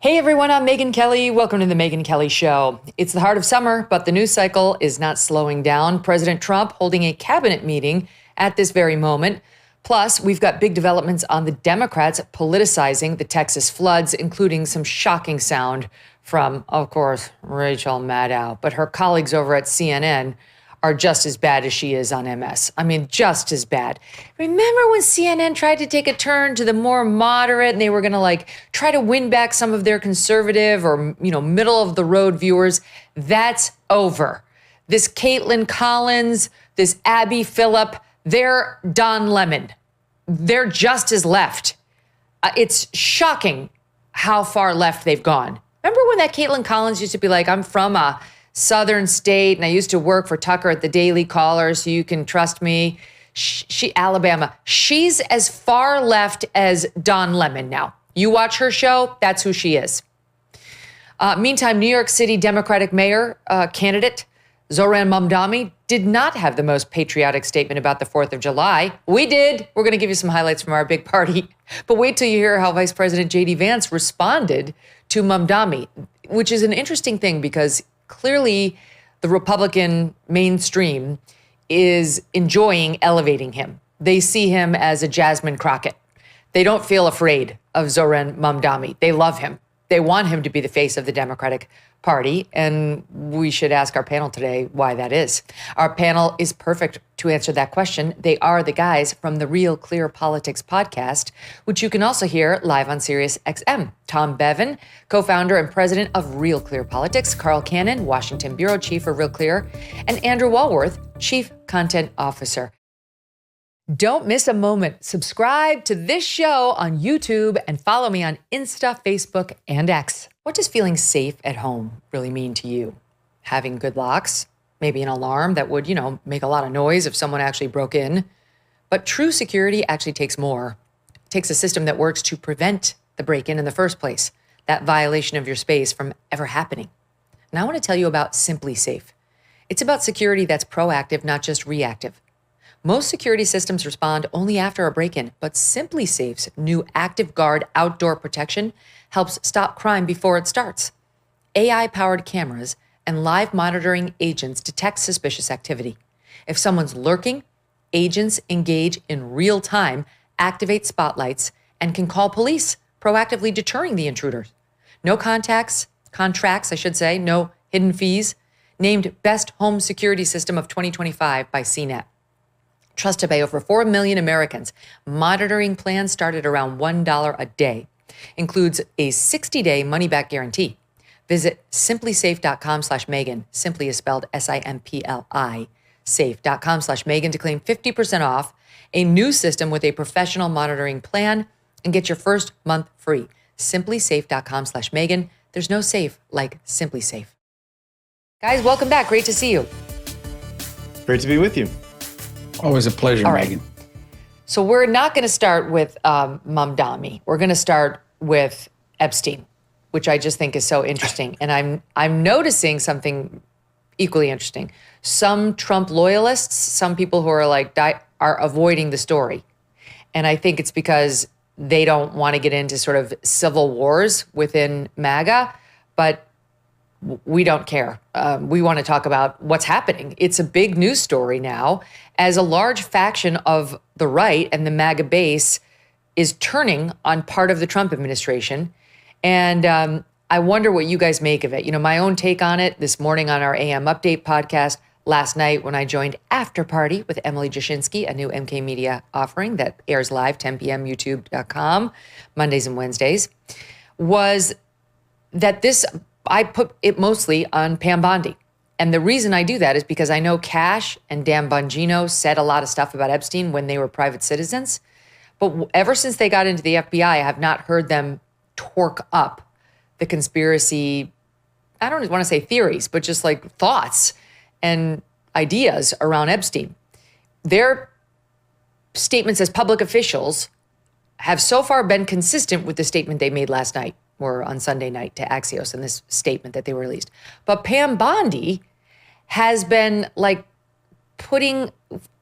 Hey everyone, I'm Megyn Kelly. Welcome to the Megyn Kelly Show. It's the heart of summer, but the news cycle is not slowing down. President Trump holding a cabinet meeting at this very moment. Plus, we've got big developments on the Democrats politicizing the Texas floods, including some shocking sound from, of course, Rachel Maddow. But her colleagues over at CNN are just as bad as she is on MS. I mean, just as bad. Remember when CNN tried to take a turn to the more moderate and they were going to try to win back some of their conservative or, middle of the road viewers? That's over. This Caitlin Collins, this Abby Phillip, they're Don Lemon. They're just as left. It's shocking how far left they've gone. Remember when that Caitlin Collins used to be like, I'm from a southern state, and I used to work for Tucker at the Daily Caller, so you can trust me. Alabama. She's as far left as Don Lemon now. You watch her show, that's who she is. Meantime, New York City Democratic mayor candidate Zohran Mamdani did not have the most patriotic statement about the 4th of July. We did. We're going to give you some highlights from our big party. But wait till you hear how Vice President JD Vance responded to Mamdani, which is an interesting thing because clearly, the Republican mainstream is enjoying elevating him. They see him as a Jasmine Crockett. They don't feel afraid of Zohran Mamdani. They love him. They want him to be the face of the Democratic Party, and we should ask our panel today why that is. Our panel is perfect to answer that question. They are the guys from the Real Clear Politics podcast, which you can also hear live on Sirius XM. Tom Bevan, co-founder and president of Real Clear Politics, Carl Cannon, Washington bureau chief for Real Clear, and Andrew Walworth, chief content officer. Don't miss a moment. Subscribe to this show on YouTube and follow me on Insta, Facebook, and X. What does feeling safe at home really mean to you? Having good locks? Maybe an alarm that would, make a lot of noise if someone actually broke in. But true security actually takes more. It takes a system that works to prevent the break-in the first place, that violation of your space from ever happening. And I want to tell you about Simply Safe. It's about security that's proactive, not just reactive. Most security systems respond only after a break-in, but Simply Safe's new Active Guard outdoor protection helps stop crime before it starts. AI-powered cameras and live monitoring agents detect suspicious activity. If someone's lurking, agents engage in real time, activate spotlights, and can call police, proactively deterring the intruders. No contracts, no hidden fees. Named Best Home Security System of 2025 by CNET. Trusted by over 4 million Americans, monitoring plans start at around $1 a day. Includes a 60-day money-back guarantee. Visit simplysafe.com/Megyn. Simply is spelled S-I-M-P-L-I. Safe.com/Megyn to claim 50% off a new system with a professional monitoring plan and get your first month free. Simplysafe.com/Megyn. There's no safe like Simply Safe. Guys, welcome back. Great to see you. Great to be with you. Always a pleasure, right. Megyn. So we're not going to start with Mamdani. We're going to start with Epstein, which I just think is so interesting. And I'm noticing something equally interesting. Some Trump loyalists, some people who are are avoiding the story. And I think it's because they don't want to get into sort of civil wars within MAGA, but we don't care. We want to talk about what's happening. It's a big news story now as a large faction of the right and the MAGA base is turning on part of the Trump administration. And I wonder what you guys make of it. My own take on it this morning on our AM Update podcast, last night when I joined After Party with Emily Jashinsky, a new MK Media offering that airs live 10 p.m. YouTube.com, Mondays and Wednesdays, was that I put it mostly on Pam Bondi. And the reason I do that is because I know Cash and Dan Bongino said a lot of stuff about Epstein when they were private citizens. But ever since they got into the FBI, I have not heard them torque up the conspiracy, I don't want to say theories, but just thoughts and ideas around Epstein. Their statements as public officials have so far been consistent with the statement they made last night or on Sunday night to Axios in this statement that they released. But Pam Bondi has been putting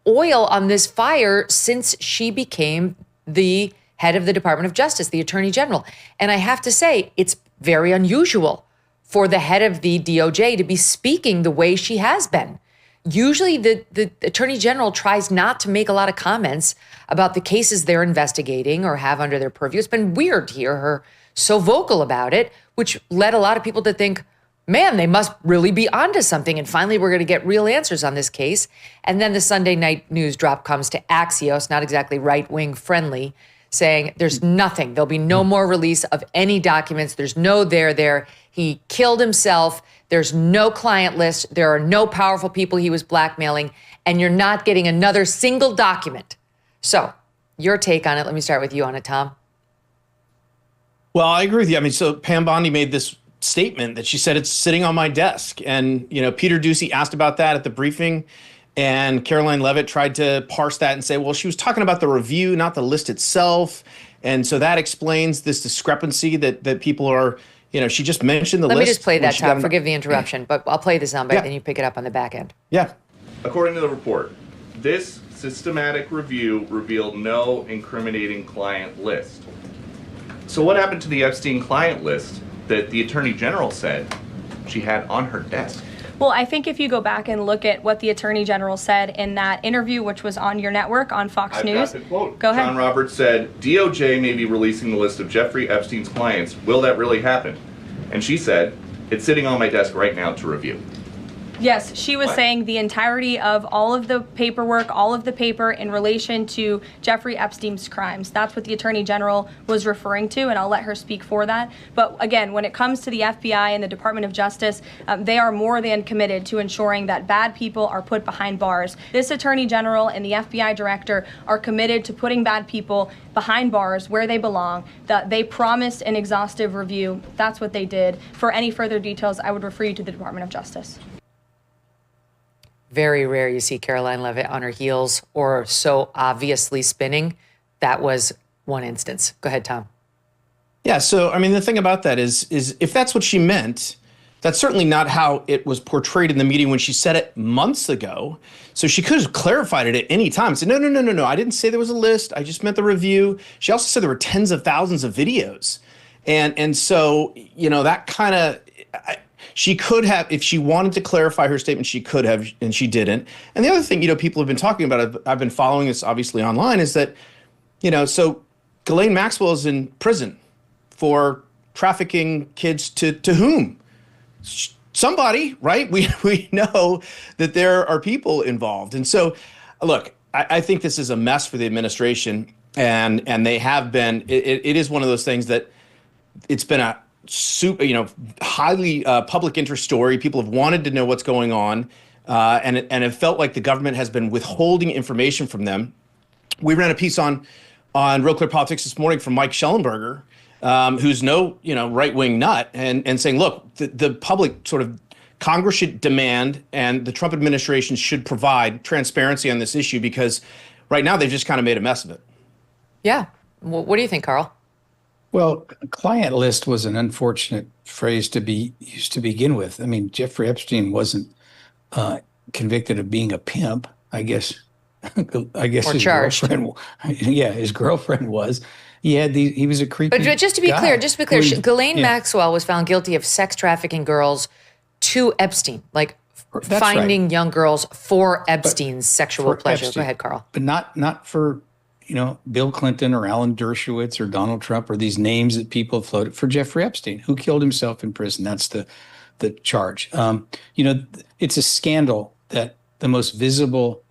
oil on this fire since she became the head of the Department of Justice, the Attorney General. And I have to say, it's very unusual for the head of the DOJ to be speaking the way she has been. Usually the Attorney General tries not to make a lot of comments about the cases they're investigating or have under their purview. It's been weird to hear her so vocal about it, which led a lot of people to think, man, they must really be onto something. And finally, we're going to get real answers on this case. And then the Sunday night news drop comes to Axios, not exactly right-wing friendly, saying there's nothing. There'll be no more release of any documents. There's no there. He killed himself. There's no client list. There are no powerful people he was blackmailing. And you're not getting another single document. So your take on it. Let me start with you on it, Tom. Well, I agree with you. I mean, so Pam Bondi made this statement that she said it's sitting on my desk. And, Peter Doocy asked about that at the briefing. And Caroline Levit tried to parse that and say, well, she was talking about the review, not the list itself. And so that explains this discrepancy that people are, she just mentioned the list. Let me just play that, Tom. Forgive the interruption, but I'll play the soundbite, then you pick it up on the back end. Yeah. According to the report, this systematic review revealed no incriminating client list. So what happened to the Epstein client list that the Attorney General said she had on her desk? Well, I think if you go back and look at what the Attorney General said in that interview, which was on your network on Fox News. Got the quote. Go ahead. John Roberts said, DOJ may be releasing the list of Jeffrey Epstein's clients. Will that really happen? And she said, it's sitting on my desk right now to review. Yes, she was saying the entirety of all of the paperwork, all of the paper in relation to Jeffrey Epstein's crimes. That's what the Attorney General was referring to, and I'll let her speak for that. But again, when it comes to the FBI and the Department of Justice, they are more than committed to ensuring that bad people are put behind bars. This Attorney General and the FBI Director are committed to putting bad people behind bars where they belong. That they promised an exhaustive review. That's what they did. For any further details, I would refer you to the Department of Justice. Very rare you see Caroline Levit on her heels or so obviously spinning. That was one instance. Go ahead, Tom. Yeah, so, I mean, the thing about that is if that's what she meant, that's certainly not how it was portrayed in the meeting when she said it months ago. So she could have clarified it at any time and said, no, I didn't say there was a list. I just meant the review. She also said there were tens of thousands of videos. And so, that kind of... She could have, if she wanted to clarify her statement, she could have, and she didn't. And the other thing, people have been talking about, I've been following this obviously online, is that, so Ghislaine Maxwell is in prison for trafficking kids to whom? Somebody, right? We know that there are people involved. And so, look, I think this is a mess for the administration, and they have been, it is one of those things that it's been a highly public interest story. People have wanted to know what's going on, and it felt like the government has been withholding information from them. We ran a piece on RealClearPolitics this morning from Mike Schellenberger, who's no right-wing nut, and saying, look, the public sort of Congress should demand, and the Trump administration should provide transparency on this issue, because right now they've just kind of made a mess of it. Yeah. What do you think, Carl? Well, client list was an unfortunate phrase to be used to begin with. I mean, Jeffrey Epstein wasn't convicted of being a pimp, I guess. Or his charged. Girlfriend. Yeah, his girlfriend was. He was a creepy. But just to be clear, Ghislaine Yeah. Maxwell was found guilty of sex trafficking girls to Epstein, like That's finding right. young girls for Epstein's sexual for pleasure. Epstein. Go ahead, Carl. But not for Bill Clinton or Alan Dershowitz or Donald Trump or these names that people have floated. For Jeffrey Epstein, who killed himself in prison. That's the charge. It's a scandal that the most visible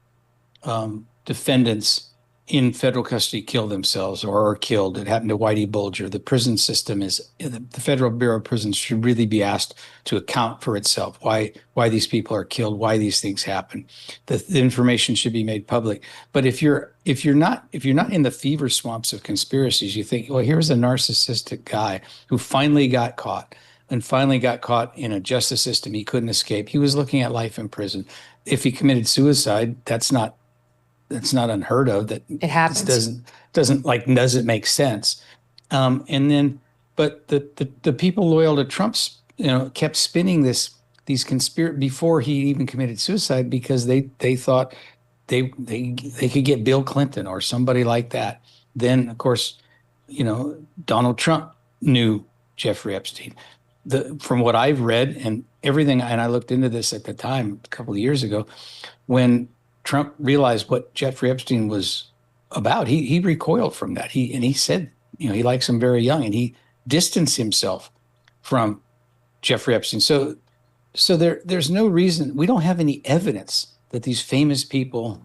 defendants in federal custody kill themselves or are killed. It happened to Whitey Bulger. The prison system the Federal Bureau of Prisons should really be asked to account for itself, why these people are killed, why these things happen. The information should be made public. But if you're not in the fever swamps of conspiracies, you think, well, here's a narcissistic guy who finally got caught in a justice system he couldn't escape. He was looking at life in prison. If he committed suicide, that's not unheard of. That it happens. Doesn't make sense. But the people loyal to Trump's kept spinning these conspiracy before he even committed suicide, because they thought they could get Bill Clinton or somebody like that. Then of course, Donald Trump knew Jeffrey Epstein. From what I've read and everything, and I looked into this at the time a couple of years ago, when Trump realized what Jeffrey Epstein was about, he recoiled from that. He said, he likes him very young, and he distanced himself from Jeffrey Epstein. So there's no reason, we don't have any evidence that these famous people,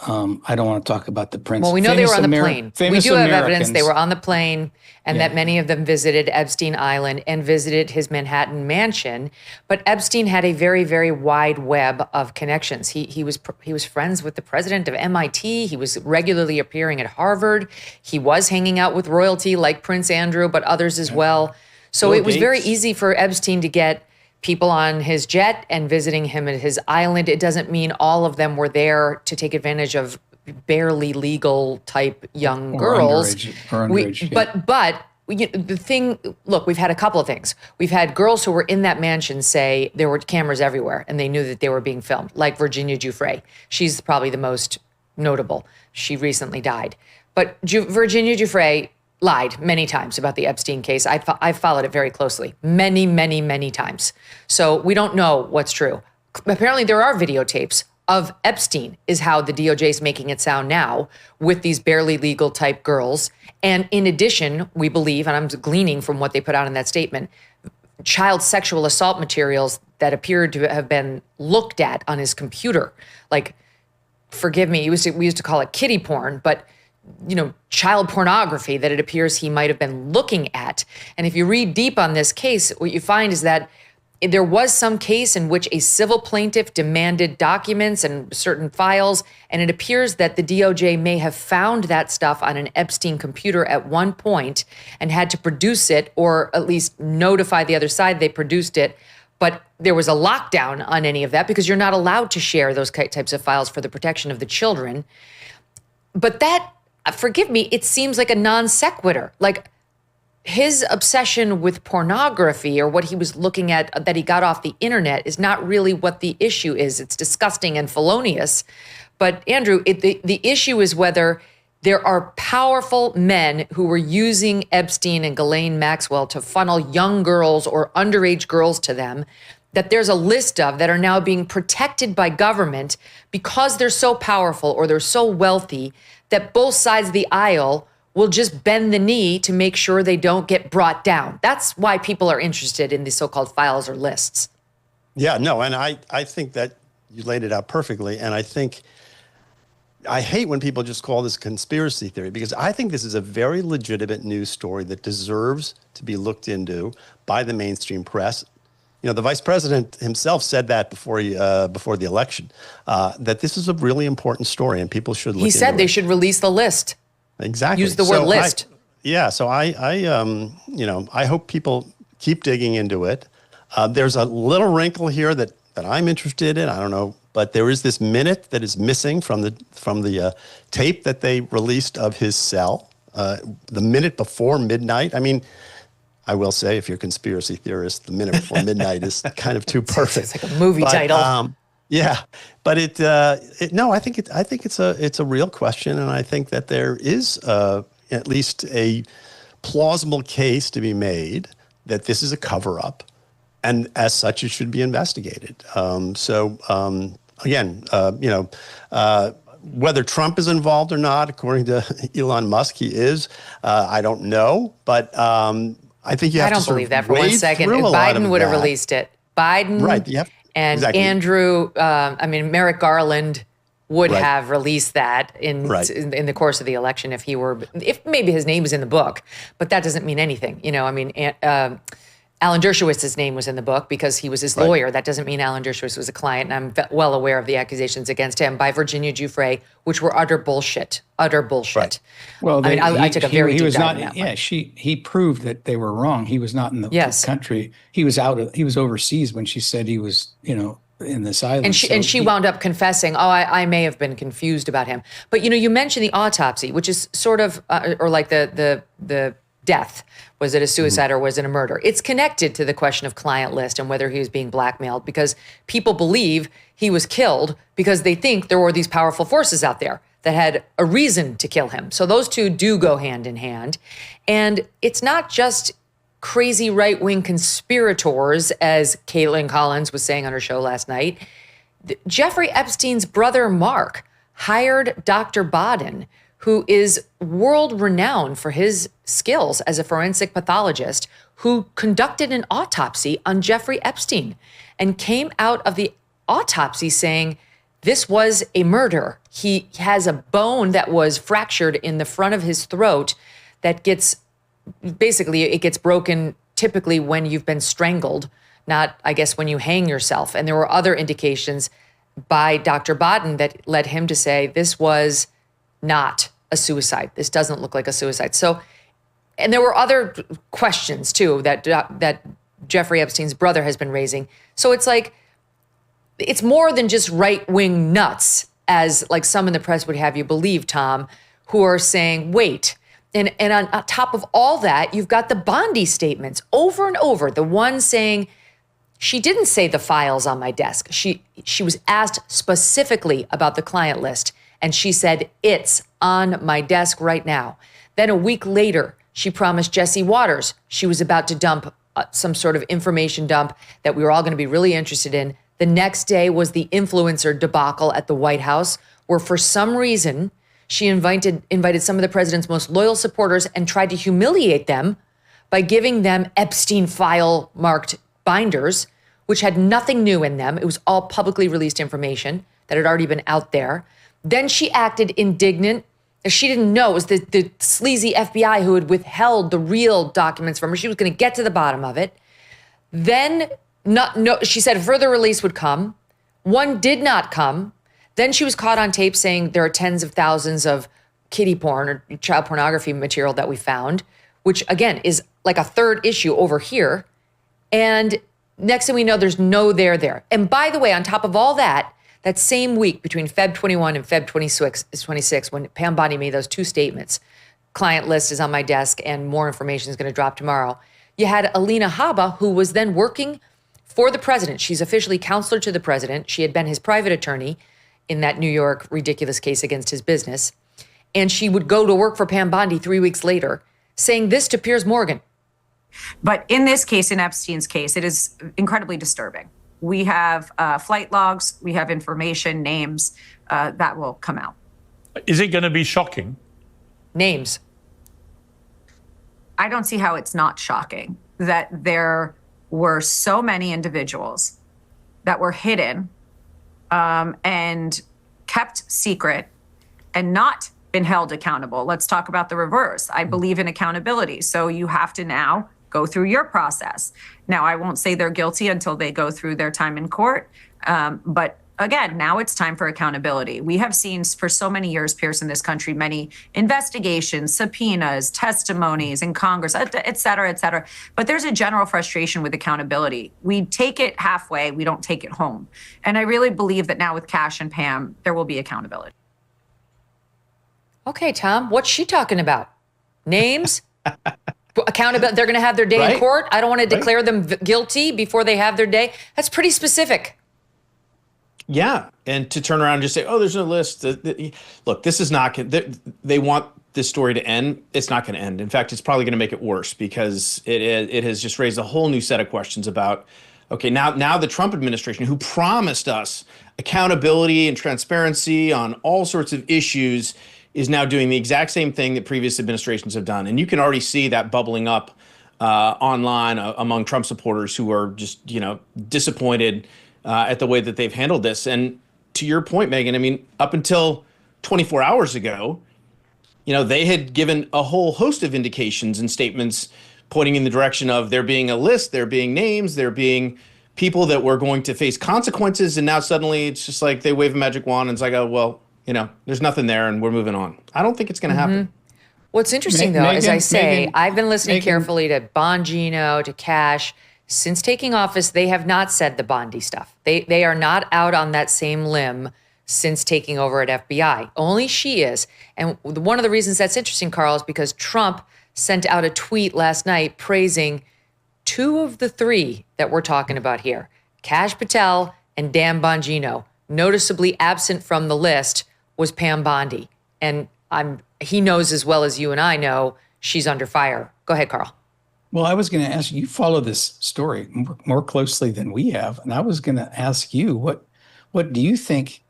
I don't want to talk about the prince. Well, we know they were on the plane. We do have evidence they were on the plane and that many of them visited Epstein Island and visited his Manhattan mansion. But Epstein had a very, very wide web of connections. He was friends with the president of MIT. He was regularly appearing at Harvard. He was hanging out with royalty like Prince Andrew, but others as well. So it was very easy for Epstein to get people on his jet and visiting him at his island. It doesn't mean all of them were there to take advantage of barely legal type young girls. Underage, But the thing, look, we've had a couple of things. We've had girls who were in that mansion say there were cameras everywhere and they knew that they were being filmed, like Virginia Giuffre. She's probably the most notable. She recently died. But Virginia Giuffre lied many times about the Epstein case. I've followed it very closely, many, many, many times. So we don't know what's true. Apparently there are videotapes of Epstein, is how the DOJ is making it sound now, with these barely legal type girls. And in addition, we believe, and I'm gleaning from what they put out in that statement, child sexual assault materials that appeared to have been looked at on his computer. Like, forgive me, we used to call it kiddie porn, but child pornography that it appears he might have been looking at. And if you read deep on this case, what you find is that there was some case in which a civil plaintiff demanded documents and certain files, and it appears that the DOJ may have found that stuff on an Epstein computer at one point and had to produce it, or at least notify the other side they produced it. But there was a lockdown on any of that because you're not allowed to share those types of files for the protection of the children. But that, forgive me, it seems like a non sequitur. Like, his obsession with pornography or what he was looking at that he got off the internet is not really what the issue is. It's disgusting and felonious. But Andrew, the issue is whether there are powerful men who were using Epstein and Ghislaine Maxwell to funnel young girls or underage girls to them, that there's a list of that are now being protected by government because they're so powerful or they're so wealthy that both sides of the aisle will just bend the knee to make sure they don't get brought down. That's why people are interested in these so-called files or lists. Yeah, no, and I think that you laid it out perfectly. And I hate when people just call this conspiracy theory, because I think this is a very legitimate news story that deserves to be looked into by the mainstream press. The vice president himself said that before the election, that this is a really important story and people should look into it. He said they should release the list. Exactly. Use the word list. So I hope people keep digging into it. There's a little wrinkle here that I'm interested in. I don't know, but there is this minute that is missing from the tape that they released of his cell, the minute before midnight. I mean, I will say, if you're a conspiracy theorist, the minute before midnight is kind of too perfect. It's like a movie title. Yeah, but I think it's a real question, and I think that there is at least a plausible case to be made that this is a cover-up, and as such, it should be investigated. Whether Trump is involved or not, according to Elon Musk, he is. I don't know, but I think you have to I don't believe that for 1 second. If Biden would have released it, Biden, right? Yep. And exactly. Andrew, Merrick Garland would have released that in the course of the election if maybe his name was in the book, but that doesn't mean anything. Alan Dershowitz's name was in the book because he was his lawyer. That doesn't mean Alan Dershowitz was a client, and I'm well aware of the accusations against him by Virginia Giuffre, which were utter bullshit. Right. Well, I took a very deep dive in that one. He proved that they were wrong. He was not in the country. He was overseas when she said he was, in this island. And she wound up confessing, I may have been confused about him. But, you mentioned the autopsy, which is sort of, or like the death. Was it a suicide or was it a murder? It's connected to the question of client list and whether he was being blackmailed, because people believe he was killed because they think there were these powerful forces out there that had a reason to kill him. So those two do go hand in hand. And it's not just crazy right-wing conspirators, as Caitlin Collins was saying on her show last night. Jeffrey Epstein's brother, Mark, hired Dr. Bodden, who is world-renowned for his skills as a forensic pathologist, who conducted an autopsy on Jeffrey Epstein and came out of the autopsy saying this was a murder. He has a bone that was fractured in the front of his throat that gets, basically, it gets broken typically when you've been strangled, not, I guess, when you hang yourself. And there were other indications by Dr. Bodden that led him to say this was not a suicide. This doesn't look like a suicide. So, and there were other questions too that Jeffrey Epstein's brother has been raising. So it's like, it's more than just right-wing nuts, as like some in the press would have you believe, Tom, who are saying, wait. And on top of all that, you've got the Bondi statements over and over. The one saying, she didn't say the file's on my desk. She was asked specifically about the client list, and she said, it's on my desk right now. Then a week later, she promised Jesse Waters she was about to dump some sort of information dump that we were all going to be really interested in. The next day was the influencer debacle at the White House, where for some reason she invited some of the president's most loyal supporters and tried to humiliate them by giving them Epstein file marked binders, which had nothing new in them. It was all publicly released information that had already been out there. Then she acted indignant. She didn't know it was the sleazy FBI who had withheld the real documents from her. She was going to get to the bottom of it. Then she said a further release would come. One did not come. Then she was caught on tape saying there are tens of thousands of kiddie porn or child pornography material that we found, which again is like a third issue over here. And next thing we know, there's no there. And by the way, on top of all that, that same week between Feb 21 and Feb 26, when Pam Bondi made those two statements, client list is on my desk and more information is going to drop tomorrow, you had Alina Habba, who was then working for the president. She's officially counselor to the president. She had been his private attorney in that New York ridiculous case against his business. And she would go to work for Pam Bondi 3 weeks later, saying this to Piers Morgan. But in this case, in Epstein's case, it is incredibly disturbing. We have flight logs, we have information, names that will come out. Is it going to be shocking? Names. I don't see how it's not shocking that there were so many individuals that were hidden and kept secret and not been held accountable. Let's talk about the reverse. I believe in accountability. So you have to now go through your process. Now, I won't say they're guilty until they go through their time in court. But again, now it's time for accountability. We have seen for so many years, Pierce, in this country, many investigations, subpoenas, testimonies in Congress, et cetera, et cetera. But there's a general frustration with accountability. We take it halfway, we don't take it home. And I really believe that now with Cash and Pam, there will be accountability. Okay, Tom, what's she talking about? Names? Accountability. They're going to have their day in court. I don't want to declare them guilty before they have their day. That's pretty specific. Yeah. And to turn around and just say, oh, there's no list. Look, this is not, they want this story to end. It's not going to end. In fact, it's probably going to make it worse because it has just raised a whole new set of questions about, okay, now the Trump administration, who promised us accountability and transparency on all sorts of issues, is now doing the exact same thing that previous administrations have done. And you can already see that bubbling up online among Trump supporters who are just, disappointed at the way that they've handled this. And to your point, Megyn, I mean, up until 24 hours ago, they had given a whole host of indications and statements pointing in the direction of there being a list, there being names, there being people that were going to face consequences. And now suddenly it's just like they wave a magic wand and it's like, oh, well, there's nothing there and we're moving on. I don't think it's going to happen. What's interesting, though, as I say, I've been listening carefully to Bongino, to Cash. Since taking office, they have not said the Bondi stuff. They are not out on that same limb since taking over at FBI. Only she is. And one of the reasons that's interesting, Carl, is because Trump sent out a tweet last night praising two of the three that we're talking about here, Kash Patel and Dan Bongino. Noticeably absent from the list was Pam Bondi. And he knows as well as you and I know she's under fire. Go ahead, Carl. Well, I was going to ask you, follow this story more closely than we have. And I was going to ask you, what do you think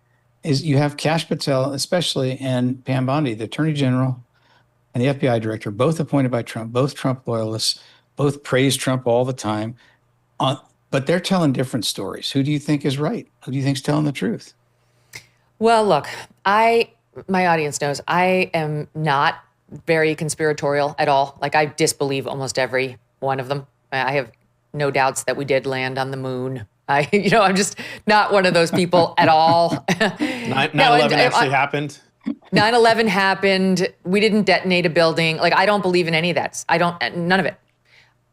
is, you have Kash Patel, especially, and Pam Bondi, the Attorney General and the FBI Director, both appointed by Trump, both Trump loyalists, both praise Trump all the time. But they're telling different stories. Who do you think is right? Who do you think's telling the truth? Well, look, my audience knows I am not very conspiratorial at all. Like, I disbelieve almost every one of them. I have no doubts that we did land on the moon. I'm just not one of those people at all. 9/11 actually happened. 9/11 happened. We didn't detonate a building. Like, I don't believe in any of that. None of it.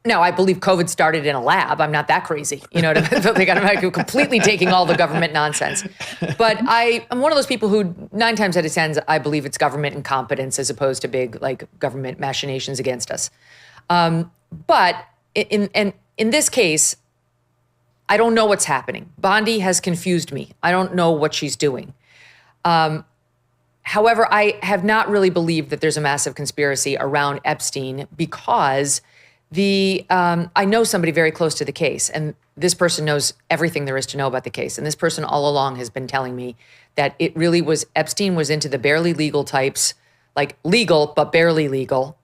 No, I believe COVID started in a lab. I'm not that crazy. You know what I mean? Like, I'm completely taking all the government nonsense. But I'm one of those people who 9 times out of 10, I believe it's government incompetence as opposed to big, like, government machinations against us. But in this case, I don't know what's happening. Bondi has confused me. I don't know what she's doing. However, I have not really believed that there's a massive conspiracy around Epstein because I know somebody very close to the case, and this person knows everything there is to know about the case. And this person all along has been telling me that it really was, Epstein was into the barely legal types, like legal, but barely legal,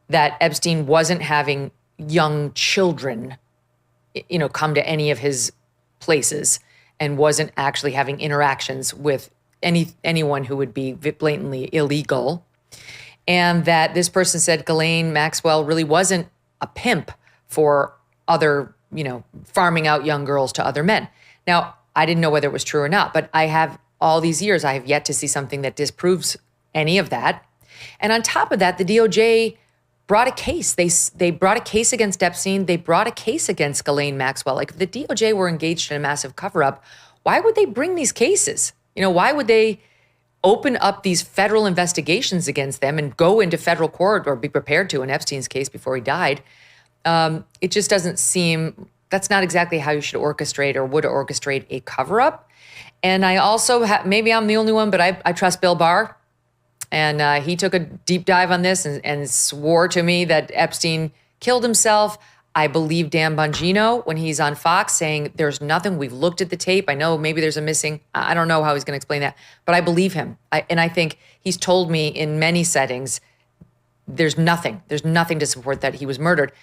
that Epstein wasn't having young children, come to any of his places, and wasn't actually having interactions with anyone who would be blatantly illegal. And that this person said Ghislaine Maxwell really wasn't a pimp for other, farming out young girls to other men. Now, I didn't know whether it was true or not, but I have all these years, I have yet to see something that disproves any of that. And on top of that, the DOJ brought a case. They brought a case against Epstein. They brought a case against Ghislaine Maxwell. Like, if the DOJ were engaged in a massive cover-up, why would they bring these cases? Why would they open up these federal investigations against them and go into federal court, or be prepared to, in Epstein's case before he died? It just doesn't seem, that's not exactly how you should orchestrate or would orchestrate a cover-up. And I also, maybe I'm the only one, but I trust Bill Barr. And he took a deep dive on this and swore to me that Epstein killed himself. I believe Dan Bongino when he's on Fox saying there's nothing, we've looked at the tape. I know maybe there's a missing, I don't know how he's going to explain that, but I believe him. And I think he's told me in many settings, there's nothing to support that he was murdered.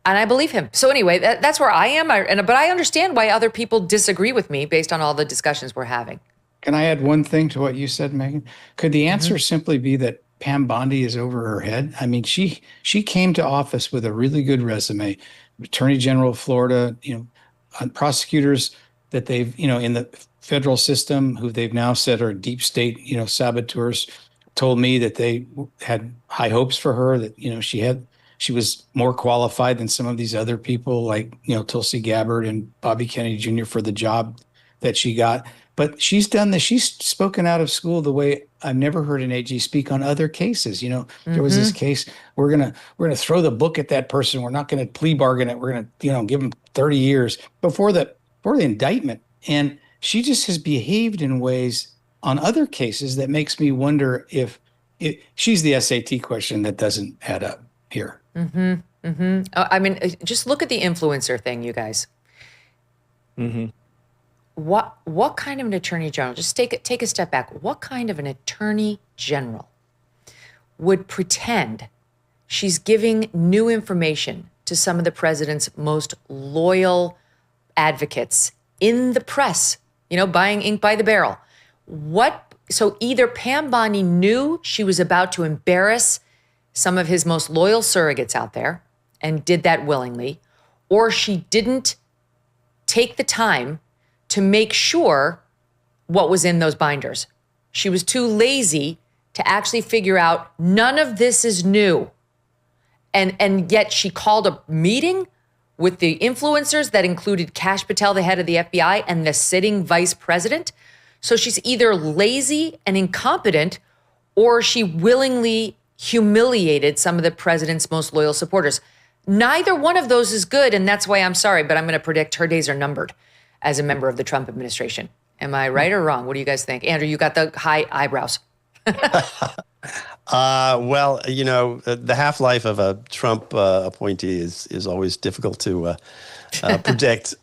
And I believe him. So anyway, that's where I am. But I understand why other people disagree with me based on all the discussions we're having. Can I add one thing to what you said, Megyn? Could the answer simply be that Pam Bondi is over her head? I mean, she came to office with a really good resume, Attorney General of Florida, prosecutors that they've, in the federal system who they've now said are deep state, saboteurs, told me that they had high hopes for her, that, she was more qualified than some of these other people like, Tulsi Gabbard and Bobby Kennedy Jr. for the job that she got. But she's done this. She's spoken out of school the way I've never heard an AG speak on other cases. There was this case, we're gonna throw the book at that person. We're not gonna plea bargain it. We're gonna, give them 30 years before the indictment. And she just has behaved in ways on other cases that makes me wonder if she's the SAT question that doesn't add up here. I mean, just look at the influencer thing, you guys. What kind of an attorney general, just take a step back, what kind of an attorney general would pretend she's giving new information to some of the president's most loyal advocates in the press, buying ink by the barrel? So either Pam Bondi knew she was about to embarrass some of his most loyal surrogates out there and did that willingly, or she didn't take the time to make sure what was in those binders. She was too lazy to actually figure out none of this is new. And yet she called a meeting with the influencers that included Kash Patel, the head of the FBI, and the sitting vice president. So she's either lazy and incompetent, or she willingly humiliated some of the president's most loyal supporters. Neither one of those is good, and that's why I'm sorry, but I'm going to predict her days are numbered as a member of the Trump administration. Am I right or wrong? What do you guys think? Andrew, you got the high eyebrows. Well, the half-life of a Trump appointee is always difficult to predict.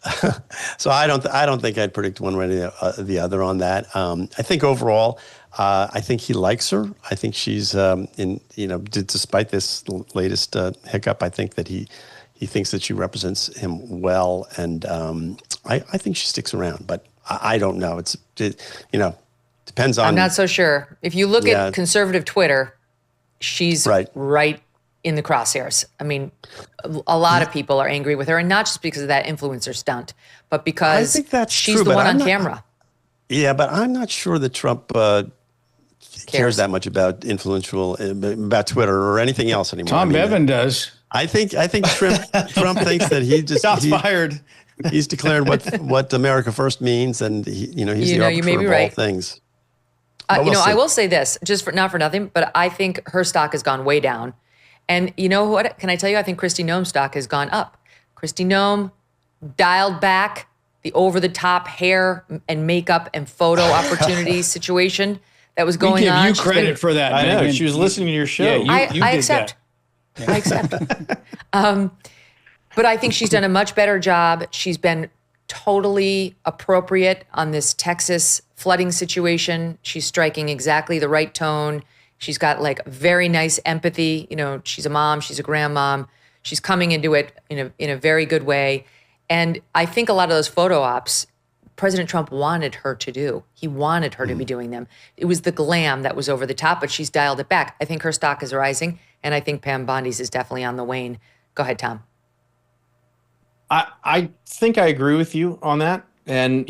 So I don't think I'd predict one way or the other on that. I think overall, I think he likes her. I think she's despite this latest hiccup, I think that he thinks that she represents him well, and I think she sticks around. But I don't know. Depends on. I'm not so sure. If you look at conservative Twitter, she's right in the crosshairs. I mean, a lot of people are angry with her, and not just because of that influencer stunt, but because I think that's she's true, the one I'm on not, camera. Yeah, but I'm not sure that Trump cares that much about about Twitter or anything else anymore. Tom Bevan does. I think Trump thinks that he just Shots fired. He's declared what America first means, and he's the arbiter of all things. I will say this, not for nothing, but I think her stock has gone way down. And you know what? Can I tell you? I think Kristi Noem's stock has gone up. Kristi Noem dialed back the over-the-top hair and makeup and photo opportunity situation that was going on. We give you credit for that. I know. Megyn. She was listening to your show. Yeah, you I did accept. that. I accept. But I think she's done a much better job. She's been totally appropriate on this Texas flooding situation. She's striking exactly the right tone. She's got like very nice empathy. She's a mom, she's a grandmom. She's coming into it in a very good way. And I think a lot of those photo ops, President Trump wanted her to do. He wanted her to be doing them. It was the glam that was over the top, but she's dialed it back. I think her stock is rising, and I think Pam Bondi's is definitely on the wane. Go ahead, Tom. I think I agree with you on that. And,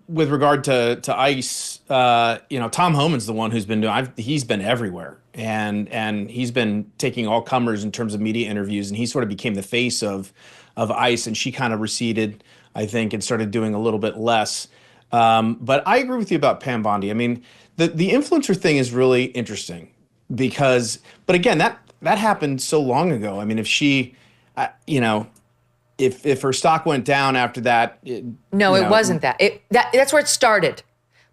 with regard to ICE, Tom Homan's the one who's been he's been everywhere. And he's been taking all comers in terms of media interviews, and he sort of became the face of ICE, and she kind of receded, I think, and started doing a little bit less. But I agree with you about Pam Bondi. I mean, the influencer thing is really interesting but again, that happened so long ago. I mean, if she, if her stock went down after that. It wasn't that. That's where it started,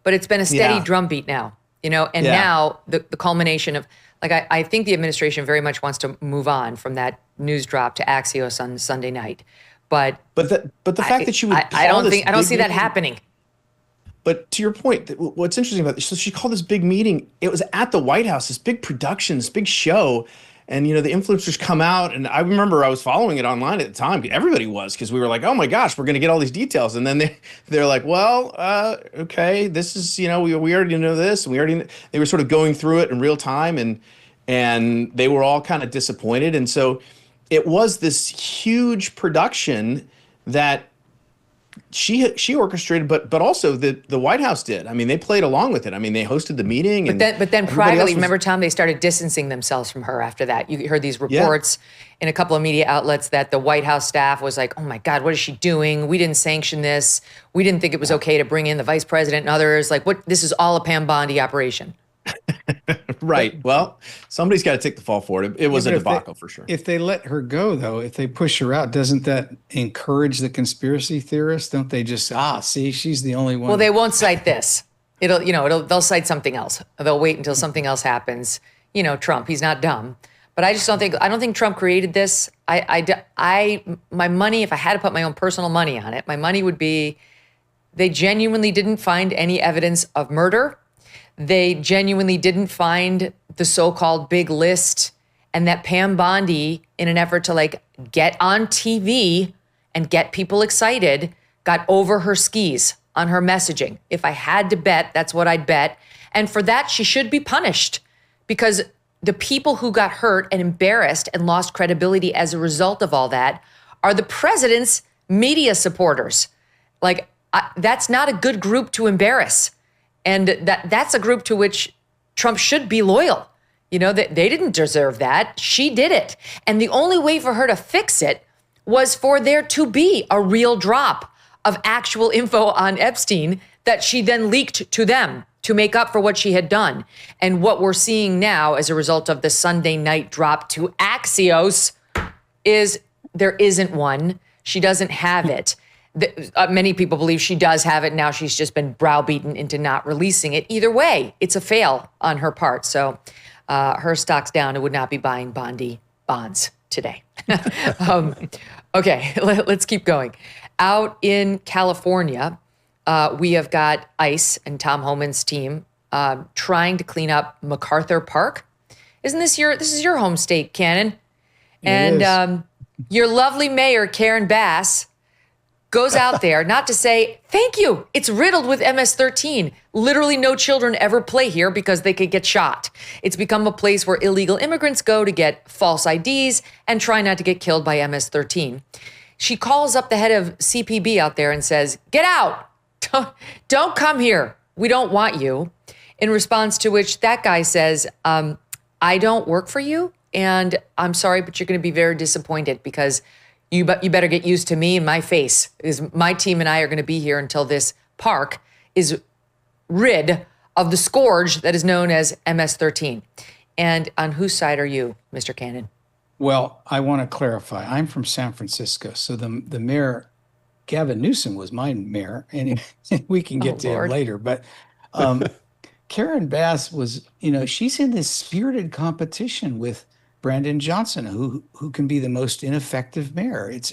but it's been a steady drumbeat now, and now the culmination of, I think the administration very much wants to move on from that news drop to Axios on Sunday night. But the fact that she would, I don't see that happening. But to your point, what's interesting about this, so she called this big meeting. It was at the White House, this big production, this big show. And, the influencers come out, and I remember I was following it online at the time. Everybody was, because we were like, oh my gosh, we're going to get all these details. And then they're like, well, okay, this is, we already know this. And they were sort of going through it in real time, and they were all kind of disappointed. And so it was this huge production that she orchestrated, but also the White House did. I mean, they played along with it. I mean, they hosted the meeting. But then privately, remember, Tom, they started distancing themselves from her after that. You heard these reports in a couple of media outlets that the White House staff was like, oh my God, what is she doing? We didn't sanction this. We didn't think it was okay to bring in the vice president and others. This is all a Pam Bondi operation. Right. Well, somebody's got to take the fall for it. It was a debacle for sure. If they let her go, though, if they push her out, doesn't that encourage the conspiracy theorists? Don't they just, see, she's the only one? Well, they won't cite this. They'll cite something else. They'll wait until something else happens. Trump, he's not dumb. But I don't think Trump created this. My money, if I had to put my own personal money on it, my money would be they genuinely didn't find any evidence of murder. They genuinely didn't find the so-called big list, and that Pam Bondi, in an effort to get on TV and get people excited, got over her skis on her messaging. If I had to bet, that's what I'd bet. And for that, she should be punished, because the people who got hurt and embarrassed and lost credibility as a result of all that are the president's media supporters. That's not a good group to embarrass. And that's a group to which Trump should be loyal. They didn't deserve that. She did it. And the only way for her to fix it was for there to be a real drop of actual info on Epstein that she then leaked to them to make up for what she had done. And what we're seeing now as a result of the Sunday night drop to Axios is there isn't one. She doesn't have it. Many people believe she does have it. Now she's just been browbeaten into not releasing it. Either way, it's a fail on her part. So her stock's down. It would not be buying Bondi bonds today. Okay, let's keep going. Out in California, we have got ICE and Tom Homan's team trying to clean up MacArthur Park. Isn't this is your home state, Cannon? And your lovely mayor, Karen Bass, goes out there not to say, thank you, it's riddled with MS-13. Literally no children ever play here because they could get shot. It's become a place where illegal immigrants go to get false IDs and try not to get killed by MS-13. She calls up the head of CPB out there and says, get out, don't come here, we don't want you. In response to which that guy says, I don't work for you, and I'm sorry, but you're gonna be very disappointed because you better get used to me and my face. Because my team and I are going to be here until this park is rid of the scourge that is known as MS-13. And on whose side are you, Mr. Cannon? Well, I want to clarify. I'm from San Francisco, so the mayor, Gavin Newsom, was my mayor, and we can get to him later. But Karen Bass was, she's in this spirited competition with Brandon Johnson, who can be the most ineffective mayor. It's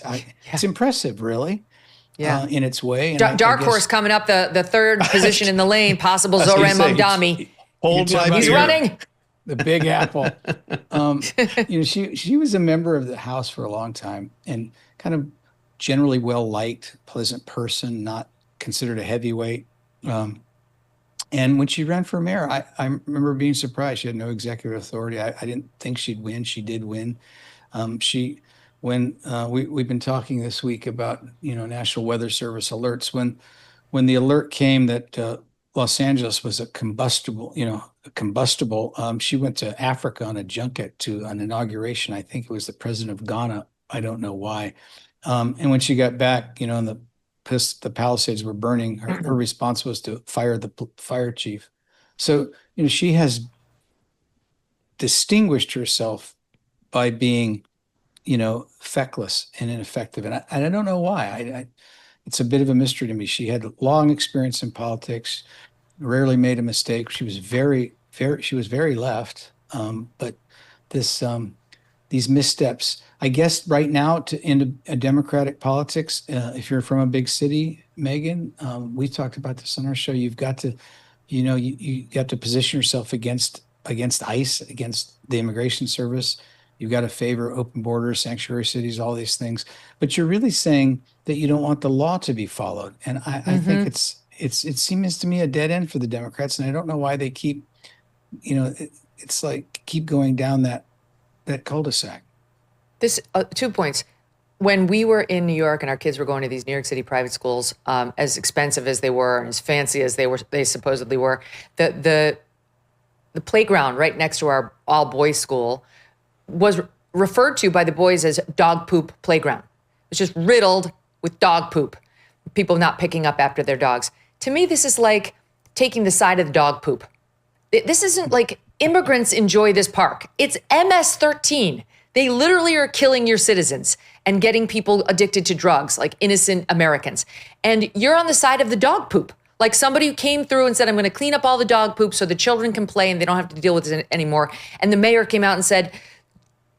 impressive, really, in its way. And Dark horse coming up the third position in the lane, possible Zohran Mamdani. He's running. The Big Apple. She was a member of the House for a long time and kind of generally well-liked, pleasant person, not considered a heavyweight. And when she ran for mayor, I remember being surprised. She had no executive authority. I didn't think she'd win. She did win. We've been talking this week about, National Weather Service alerts. When the alert came that Los Angeles was combustible, she went to Africa on a junket to an inauguration. I think it was the president of Ghana. I don't know why. And when she got back, and the Palisades were burning, her response was to fire the fire chief. So, she has distinguished herself by being, feckless and ineffective. And I don't know why. It's a bit of a mystery to me. She had long experience in politics, rarely made a mistake. She was very left. But these missteps, I guess right now in a Democratic politics, if you're from a big city, Megyn, we talked about this on our show, you've got to, you have to position yourself against ICE, against the Immigration Service. You've got to favor open borders, sanctuary cities, all these things. But you're really saying that you don't want the law to be followed. And I think it seems to me a dead end for the Democrats. And I don't know why they keep, it's like keep going down that cul-de-sac. This 2 points. When we were in New York and our kids were going to these New York City private schools, as expensive as they were and as fancy as they supposedly were, the playground right next to our all boys school was referred to by the boys as dog poop playground. It's just riddled with dog poop, people not picking up after their dogs. To me, this is like taking the side of the dog poop. This isn't like immigrants enjoy this park. It's MS-13. They literally are killing your citizens and getting people addicted to drugs, like innocent Americans. And you're on the side of the dog poop. Like somebody who came through and said, I'm going to clean up all the dog poop so the children can play and they don't have to deal with it anymore. And the mayor came out and said,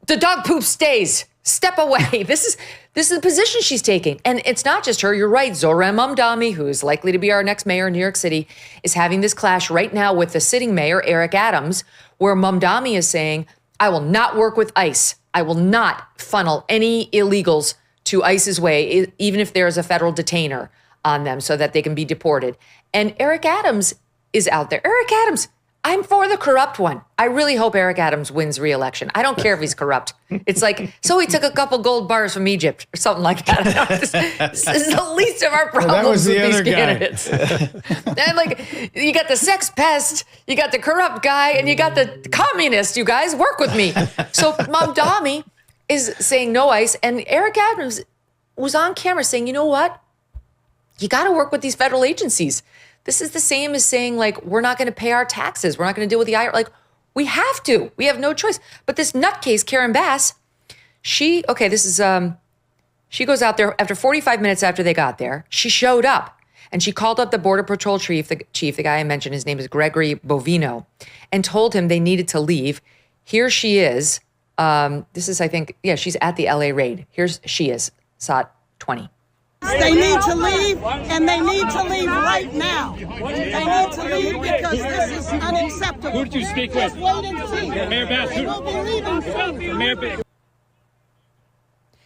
the dog poop stays. Step away. This is the position she's taking. And it's not just her. You're right. Zohran Mamdani, who is likely to be our next mayor in New York City, is having this clash right now with the sitting mayor, Eric Adams, where Mamdani is saying, I will not work with ICE. I will not funnel any illegals to ICE's way, even if there is a federal detainer on them so that they can be deported. And Eric Adams is out there. Eric Adams, I'm for the corrupt one. I really hope Eric Adams wins re-election. I don't care if he's corrupt. It's like, so he took a couple gold bars from Egypt or something like that. This is the least of our problems with these candidates. And like, you got the sex pest, you got the corrupt guy, and you got the communist, you guys, work with me. So Mamdani is saying no ICE, and Eric Adams was on camera saying, you know what? You got to work with these federal agencies. This is the same as saying, like, we're not going to pay our taxes. We're not going to deal with the IRS. Like, we have to. We have no choice. But this nutcase, Karen Bass, she goes out there after 45 minutes after they got there. She showed up. And she called up the Border Patrol chief, the guy I mentioned, his name is Gregory Bovino, and told him they needed to leave. Here she is. This is, I think, she's at the LA raid. She is, SOT 20. They need to leave, and they need to leave right now. They need to leave because this is unacceptable. Who did you speak with? Just wait and see. Mayor Bass, They will be leaving soon. Mayor Bass.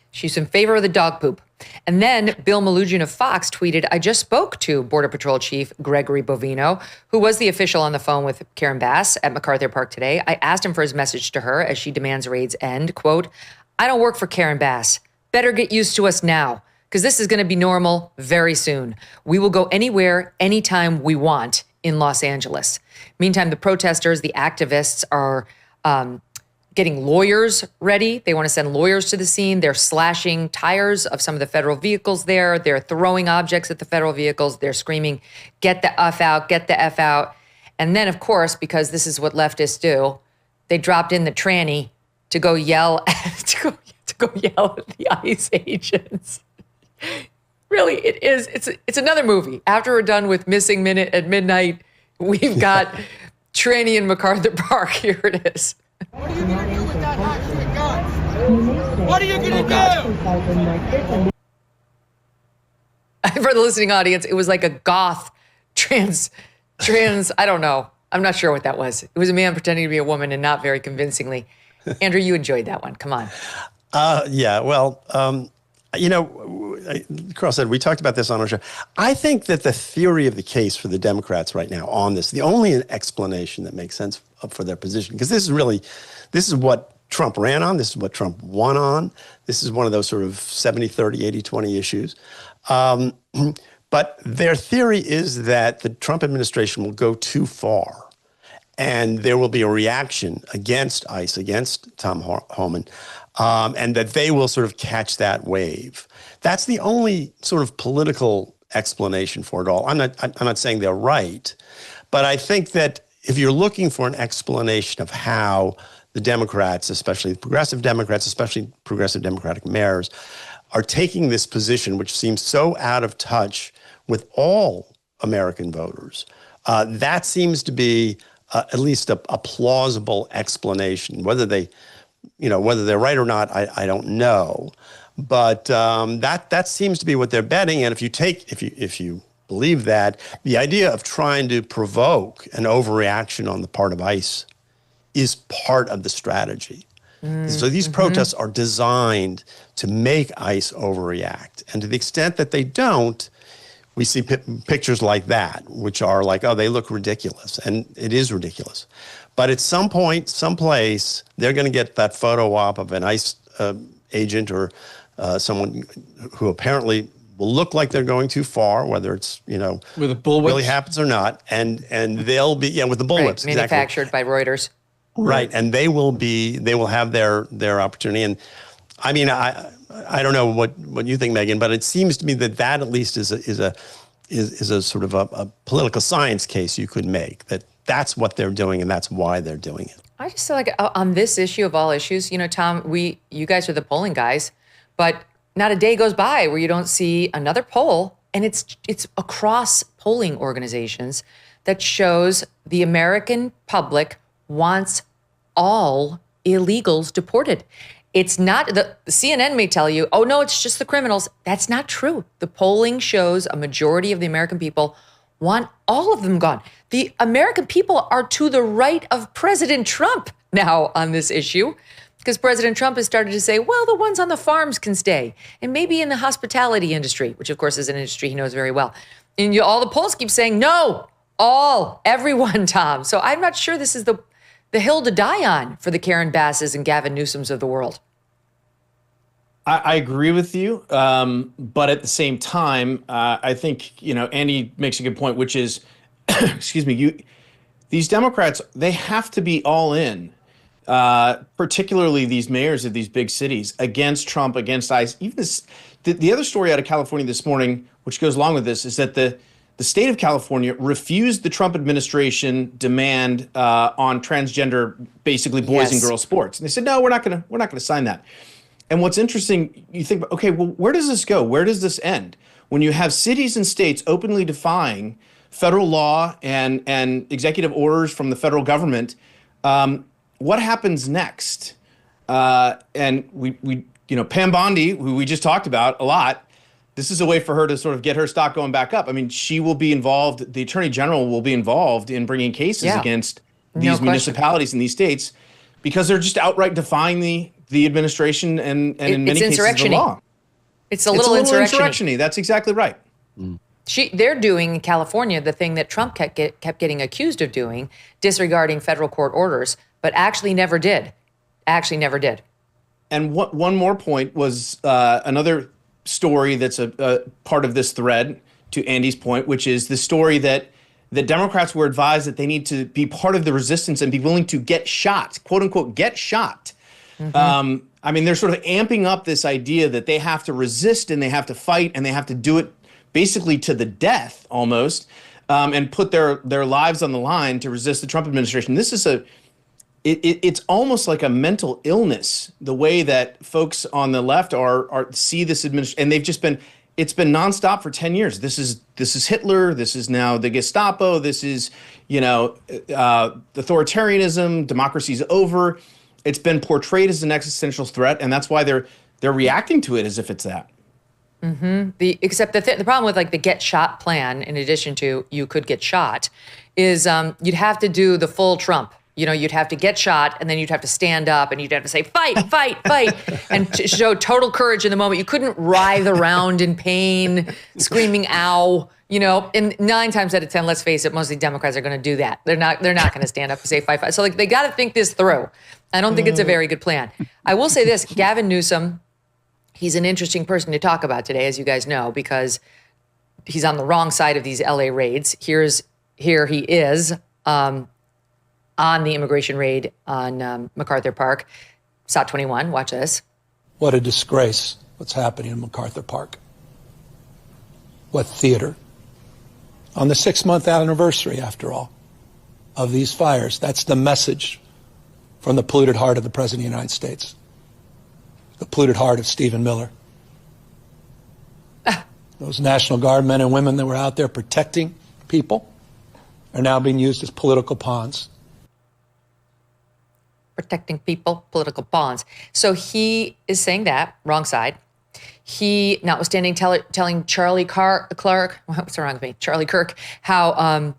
She's in favor of the dog poop. And then Bill Malugin of Fox tweeted, I just spoke to Border Patrol Chief Gregory Bovino, who was the official on the phone with Karen Bass at MacArthur Park today. I asked him for his message to her as she demands raids end. Quote, I don't work for Karen Bass. Better get used to us now, because this is going to be normal very soon. We will go anywhere, anytime we want in Los Angeles. Meantime, the protesters, the activists are getting lawyers ready. They want to send lawyers to the scene. They're slashing tires of some of the federal vehicles there. They're throwing objects at the federal vehicles. They're screaming, get the F out, get the F out. And then, of course, because this is what leftists do, they dropped in the tranny to go yell to go yell at the ICE agents. Really, it is. It's another movie. After we're done with Missing Minute at Midnight, we've got tranny in MacArthur Park. Here it is. What are you going to do with that hot shit gun? What are you going to do? For the listening audience, it was like a goth trans, I don't know. I'm not sure what that was. It was a man pretending to be a woman and not very convincingly. Andrew, you enjoyed that one. Come on. Yeah, well, Carl said, we talked about this on our show. I think that the theory of the case for the Democrats right now on this, the only explanation that makes sense for their position, because this is what Trump ran on, this is what Trump won on, this is one of those sort of 70-30, 80-20 issues. But their theory is that the Trump administration will go too far and there will be a reaction against ICE, against Tom Homan, and that they will sort of catch that wave. That's the only sort of political explanation for it all. I'm not saying they're right, but I think that if you're looking for an explanation of how the Democrats, especially progressive Democrats, especially progressive Democratic mayors, are taking this position, which seems so out of touch with all American voters, that seems to be at least a plausible explanation. Whether they're right or not, I don't know. But that seems to be what they're betting. And if you believe that, the idea of trying to provoke an overreaction on the part of ICE is part of the strategy. So these protests are designed to make ICE overreact. And to the extent that they don't, we see pictures like that, which are like, oh, they look ridiculous. And it is ridiculous. But at some point, someplace, they're going to get that photo op of an ICE agent or someone who apparently will look like they're going too far, whether it's, with a bullwhip really happens or not. And they'll be, with the bullwhips. Right, manufactured by Reuters. Right, and they will have their opportunity. And I mean, I don't know what you think, Megyn, but it seems to me that at least is a sort of a political science case you could make, that's what they're doing and that's why they're doing it. I just feel like on this issue of all issues, Tom, you guys are the polling guys, but not a day goes by where you don't see another poll, and it's across polling organizations that shows the American public wants all illegals deported. It's not, the CNN may tell you, oh no, it's just the criminals. That's not true. The polling shows a majority of the American people want all of them gone. The American people are to the right of President Trump now on this issue, because President Trump has started to say, well, the ones on the farms can stay, and maybe in the hospitality industry, which of course is an industry he knows very well. And all the polls keep saying, no, everyone, Tom. So I'm not sure this is the hill to die on for the Karen Basses and Gavin Newsoms of the world. I agree with you, but at the same time, I think Andy makes a good point, which is, excuse me, these Democrats, they have to be all in, particularly these mayors of these big cities, against Trump, against ICE. Even the other story out of California this morning, which goes along with this, is that the state of California refused the Trump administration demand on transgender, basically boys and girls sports, and they said, no, we're not going to sign that. And what's interesting, you think, okay, well, where does this go? Where does this end? when you have cities and states openly defying federal law and executive orders from the federal government, what happens next? And we Pam Bondi, who we just talked about a lot, this is a way for her to sort of get her stock going back up. I mean, she will be involved, the Attorney General will be involved in bringing cases against these municipalities in these states because they're just outright defying the administration and in many cases the law. It's a little insurrection-y. That's exactly right. They're doing in California the thing that Trump kept getting accused of doing, disregarding federal court orders, but actually never did. And one more point was another story that's a part of this thread, to Andy's point, which is the story that the Democrats were advised that they need to be part of the resistance and be willing to get shot, quote unquote, get shot. I mean, they're sort of amping up this idea that they have to resist and they have to fight and they have to do it basically to the death almost, and put their lives on the line to resist the Trump administration. This is it's almost like a mental illness, the way that folks on the left are see this administration, and it's been nonstop for 10 years. This is Hitler. This is now the Gestapo. This is, authoritarianism. Democracy's over. It's been portrayed as an existential threat, and that's why they're reacting to it as if it's that. Except the problem with like the get shot plan, in addition to you could get shot, is you'd have to do the full Trump. You'd have to get shot and then you'd have to stand up and you'd have to say, fight, fight, fight, and show total courage in the moment. You couldn't writhe around in pain, screaming, ow, and 9 times out of 10, let's face it, mostly Democrats are going to do that. They're not going to stand up and say, fight, fight. So they got to think this through. I don't think it's a very good plan. I will say this, Gavin Newsom, he's an interesting person to talk about today, as you guys know, because he's on the wrong side of these LA raids. Here he is, on the immigration raid on MacArthur Park. SOT 21, watch this. What a disgrace, what's happening in MacArthur Park. What theater. On the 6-month anniversary, after all, of these fires, that's the message from the polluted heart of the President of the United States. The polluted heart of Stephen Miller. Those National Guard men and women that were out there protecting people are now being used as political pawns. Protecting people, political pawns. So he is saying that, wrong side. He, notwithstanding telling Charlie Clark, what's wrong with me? Charlie Kirk, how,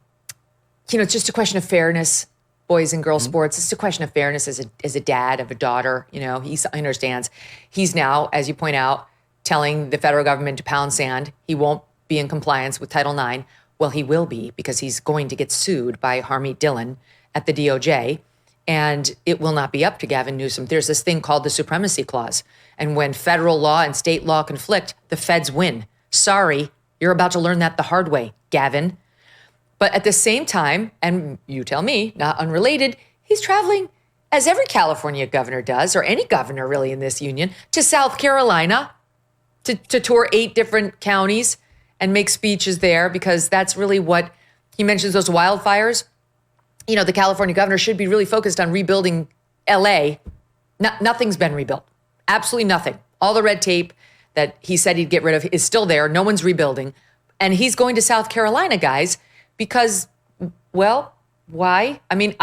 it's just a question of fairness, boys and girls sports. It's just a question of fairness as a dad of a daughter. He understands. He's now, as you point out, telling the federal government to pound sand. He won't be in compliance with Title IX. Well, he will be, because he's going to get sued by Harmeet Dillon at the DOJ. And it will not be up to Gavin Newsom. There's this thing called the Supremacy Clause. And when federal law and state law conflict, the feds win. Sorry, you're about to learn that the hard way, Gavin. But at the same time, and you tell me, not unrelated, he's traveling, as every California governor does, or any governor really in this union, to South Carolina to tour 8 different counties and make speeches there, because that's really what he mentions, those wildfires. The California governor should be really focused on rebuilding LA. Nothing's been rebuilt. Absolutely nothing. All the red tape that he said he'd get rid of is still there. No one's rebuilding. And he's going to South Carolina, guys, because, well, why? I mean,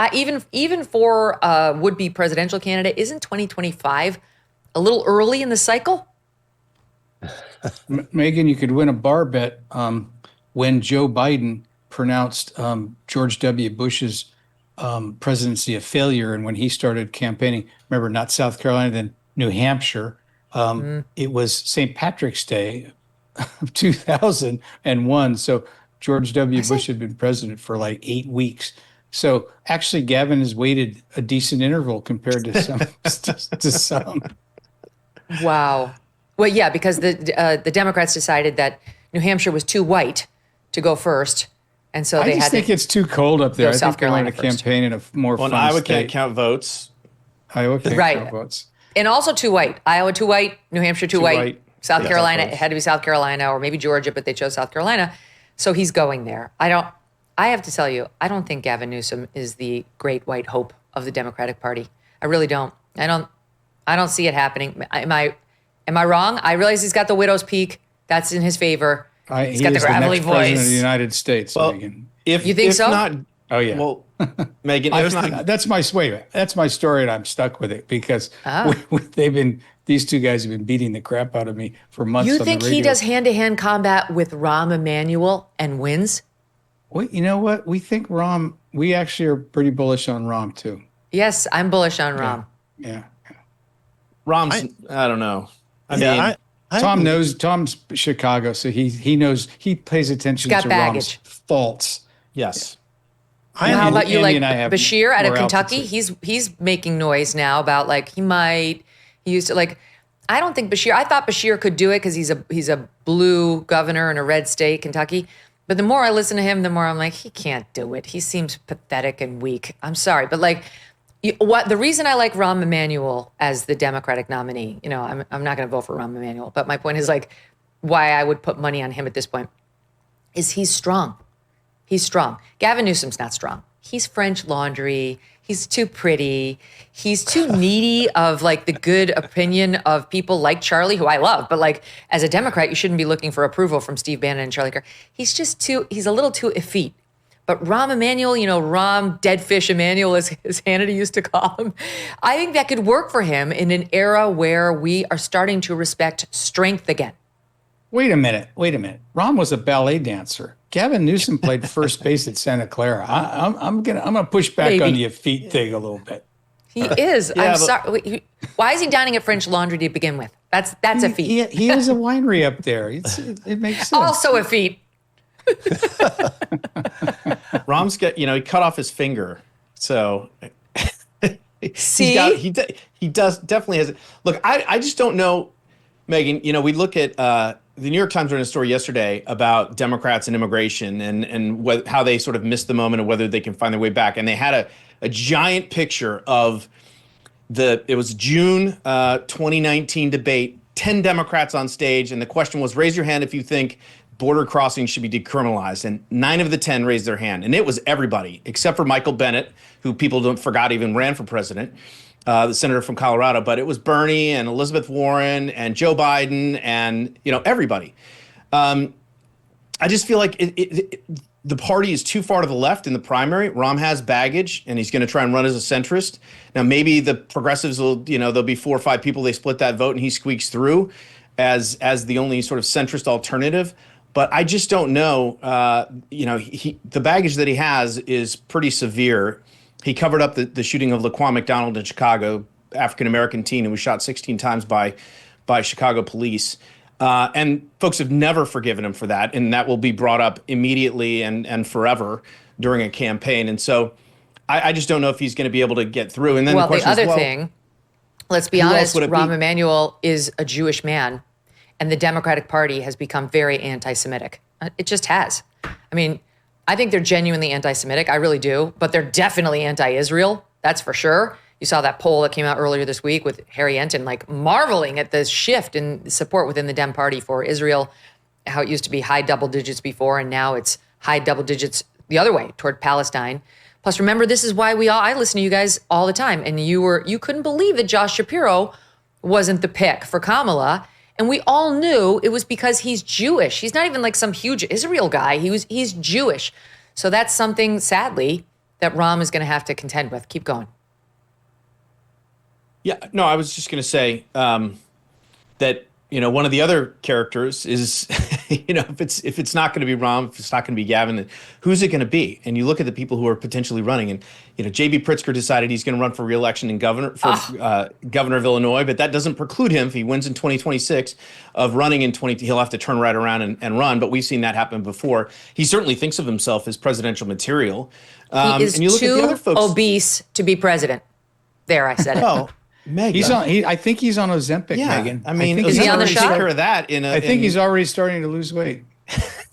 even for a would-be presidential candidate, isn't 2025 a little early in the cycle? Megyn, you could win a bar bet when Joe Biden pronounced George W. Bush's presidency a failure. And when he started campaigning, remember, not South Carolina, then New Hampshire, it was St. Patrick's Day of 2001. So George W. Bush had been president for like 8 weeks. So actually, Gavin has waited a decent interval compared to some. to some. Wow. Well, yeah, because the Democrats decided that New Hampshire was too white to go first. And so they I just think it's too cold up there. I think they wanted to campaign in a more fun Iowa state. Can't count votes. Iowa can't count votes. And also too white. Iowa too white, New Hampshire too white. South Carolina, it had to be South Carolina or maybe Georgia, but they chose South Carolina. So he's going there. I have to tell you, I don't think Gavin Newsom is the great white hope of the Democratic Party. I really don't. I don't see it happening. Am I wrong? I realize he's got the widow's peak. That's in his favor. He got the is the gravelly next president of voice. the United States, Well, Megyn. You think so? Not, Oh yeah. well, Megyn, if not, That's my sway. That's my story, and I'm stuck with it because Oh. these two guys have been beating the crap out of me for months. You on think the he radio. does hand-to-hand combat with Rahm Emanuel and wins? Well, you know what? We think Rahm. We actually are pretty bullish on Rahm too. Yes, I'm bullish on Rahm. Yeah. Rom's, I don't know. I mean, Tom's Chicago, so he knows, he pays attention He's got to baggage. Rom's faults. yes. How about you, Andy like and I have Bashir out of more Kentucky? altitude. He's making noise now about like he used to like. I don't think Bashir. I thought Bashir could do it because he's a blue governor in a red state, Kentucky. But the more I listen to him, the more I'm like, he can't do it. He seems pathetic and weak. I'm sorry, but like, the reason I like Rahm Emanuel as the Democratic nominee, I'm not going to vote for Rahm Emanuel, but my point is like, why I would put money on him at this point is he's strong. He's strong. Gavin Newsom's not strong. He's French laundry. He's too pretty. He's too needy of like the good opinion of people like Charlie, who I love. But like as a Democrat, you shouldn't be looking for approval from Steve Bannon and Charlie Kirk. He's a little too effete. But Rahm Emanuel, Rahm Dead Fish Emanuel, as Hannity used to call him, I think that could work for him in an era where we are starting to respect strength again. Wait a minute. Rahm was a ballet dancer. Gavin Newsom played first base at Santa Clara. I'm gonna push back on the effete thing a little bit. He is. Yeah, I'm but- sorry. Why is he dining at French Laundry to begin with? That's a feat. He has a winery up there. It makes sense. Also a feat. Rom's got, he cut off his finger. So See? he does definitely has. Look, I just don't know, Megyn, we look at the New York Times ran a story yesterday about Democrats and immigration and how they sort of missed the moment of whether they can find their way back. And they had a giant picture of it was June 2019 debate, 10 Democrats on stage. And the question was, raise your hand if you think border crossing should be decriminalized. And 9 of the 10 raised their hand. And it was everybody except for Michael Bennet, who people forgot even ran for president. The senator from Colorado, but it was Bernie and Elizabeth Warren and Joe Biden and, everybody. I just feel like the party is too far to the left in the primary. Rahm has baggage and he's going to try and run as a centrist. Now, maybe the progressives will, there'll be 4 or 5 people, they split that vote and he squeaks through as the only sort of centrist alternative. But I just don't know, the baggage that he has is pretty severe. He covered up the shooting of Laquan McDonald in Chicago, African-American teen who was shot 16 times by Chicago police. And folks have never forgiven him for that. And that will be brought up immediately and forever during a campaign. And so I just don't know if he's going to be able to get through. And then the question is, thing, let's be honest, Rahm Emanuel is a Jewish man. And the Democratic Party has become very anti-Semitic. It just has. I mean, I think they're genuinely anti-Semitic. I really do. But they're definitely anti-Israel. That's for sure. You saw that poll that came out earlier this week with Harry Enton, like marveling at the shift in support within the Dem Party for Israel, how it used to be high double digits before, and now it's high double digits the other way toward Palestine. Plus, remember, this is why I listen to you guys all the time. And you couldn't believe that Josh Shapiro wasn't the pick for Kamala. And we all knew it was because he's Jewish. He's not even like some huge Israel guy. He's Jewish. So that's something, sadly, that Rahm is going to have to contend with. Keep going. Yeah, no, I was just going to say that, one of the other characters is, if it's not going to be Rahm, if it's not going to be Gavin, then who's it going to be? And you look at the people who are potentially running, and J.B. Pritzker decided he's going to run for re-election in governor of Illinois, but that doesn't preclude him if he wins in 2026 of running in 20. He'll have to turn right around and run. But we've seen that happen before. He certainly thinks of himself as presidential material. He is and you look too at the other folks, obese to be president. There, I said it. Oh. Megyn. I think he's on Ozempic, Yeah, Megyn. I mean, Is he on the take shot? care of that I think he's already starting to lose weight.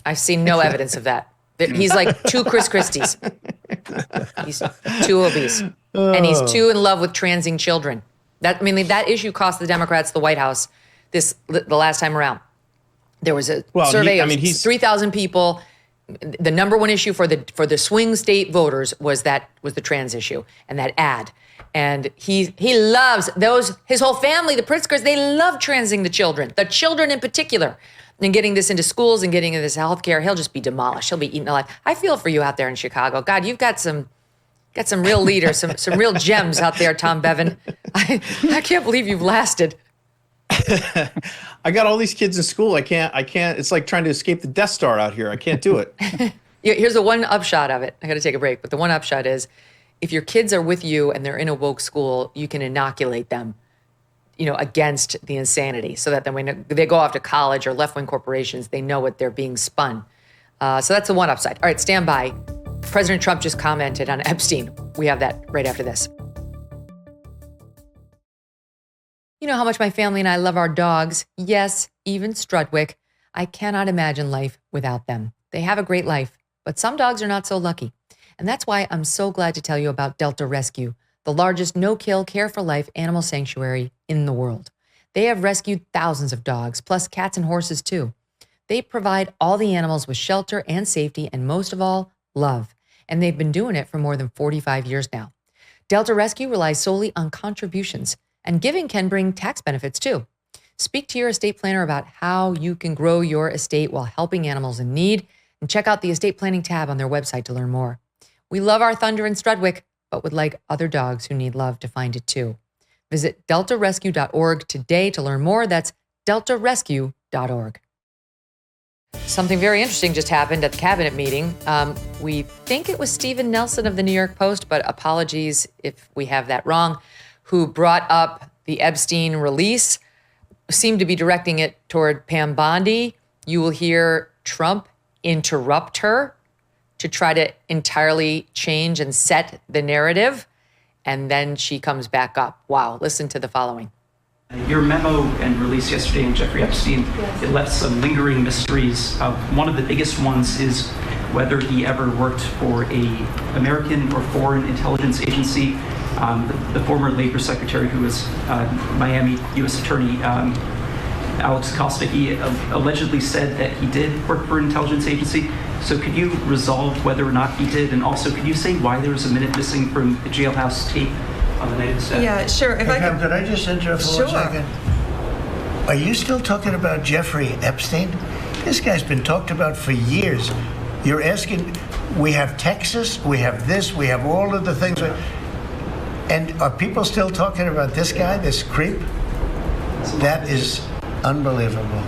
I've seen no evidence of that. He's like 2 Chris Christies. He's too obese. And he's too in love with transing children. That issue cost the Democrats the White House the last time around. There was a survey of 3,000 people. The number one issue for the swing state voters was the trans issue and that ad. And he loves his whole family, the Pritzkers, they love transing the children in particular. and getting this into schools and getting into this healthcare, he'll just be demolished. He'll be eaten alive. I feel for you out there in Chicago. God, you've got some real leaders, some real gems out there, Tom Bevan. I can't believe you've lasted. I got all these kids in school. I can't. It's like trying to escape the Death Star out here. I can't do it. Here's the one upshot of it. I got to take a break, but the one upshot is if your kids are with you and they're in a woke school, you can inoculate them, against the insanity so that then when they go off to college or left-wing corporations, they know what they're being spun. So that's the one upside. All right, stand by. President Trump just commented on Epstein. We have that right after this. You know how much my family and I love our dogs. Yes, even Strudwick. I cannot imagine life without them. They have a great life, but some dogs are not so lucky. And that's why I'm so glad to tell you about Delta Rescue, the largest no-kill, care-for-life animal sanctuary in the world. They have rescued thousands of dogs, plus cats and horses too. They provide all the animals with shelter and safety, and most of all, love. And they've been doing it for more than 45 years now. Delta Rescue relies solely on contributions, and giving can bring tax benefits too. Speak to your estate planner about how you can grow your estate while helping animals in need, and check out the estate planning tab on their website to learn more. We love our Thunder and Strudwick, but would like other dogs who need love to find it too. Visit deltarescue.org today to learn more. That's deltarescue.org. Something very interesting just happened at the cabinet meeting. We think it was Stephen Nelson of the New York Post, but apologies if we have that wrong, who brought up the Epstein release, seemed to be directing it toward Pam Bondi. You will hear Trump interrupt her to try to entirely change and set the narrative. And then she comes back up. Wow, listen to the following. Your memo and release yesterday on Jeffrey Epstein, it left some lingering mysteries. One of the biggest ones is whether he ever worked for a American or foreign intelligence agency. The former Labor Secretary, who was Miami U.S. Attorney Alex Acosta, he allegedly said that he did work for an intelligence agency. So could you resolve whether or not he did? And also, could you say why there was a minute missing from the jailhouse tape on the night of the set? Yeah, sure. If Pam, could I just interrupt for 1 second? Are you still talking about Jeffrey Epstein? This guy's been talked about for years. You're asking, we have Texas, we have this, we have all of the things. And are people still talking about this guy, this creep? That is unbelievable.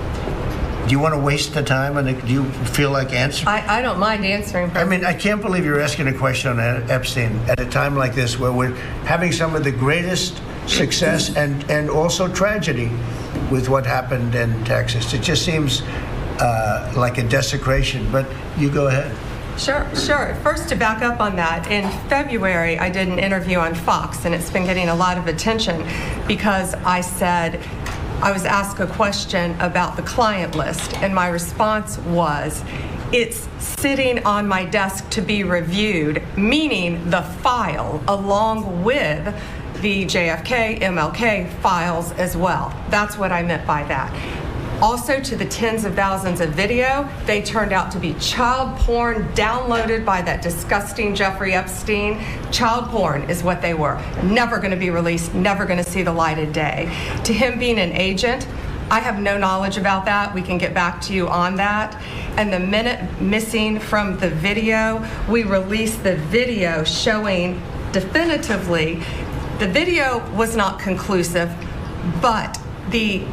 Do you want to waste the time, and do you feel like answering? I don't mind answering. I mean, I can't believe you're asking a question on Epstein at a time like this, where we're having some of the greatest success and also tragedy with what happened in Texas. It just seems like a desecration, but you go ahead. Sure. First, to back up on that, in February, I did an interview on Fox, and it's been getting a lot of attention because I said, I was asked a question about the client list, and my response was, it's sitting on my desk to be reviewed, meaning the file along with the JFK, MLK files as well. That's what I meant by that. Also, to the tens of thousands of video, they turned out to be child porn downloaded by that disgusting Jeffrey Epstein. Child porn is what they were. Never going to be released, never going to see the light of day. To him being an agent, I have no knowledge about that. We can get back to you on that. And the minute missing from the video, we released the video showing definitively the video was not conclusive, but the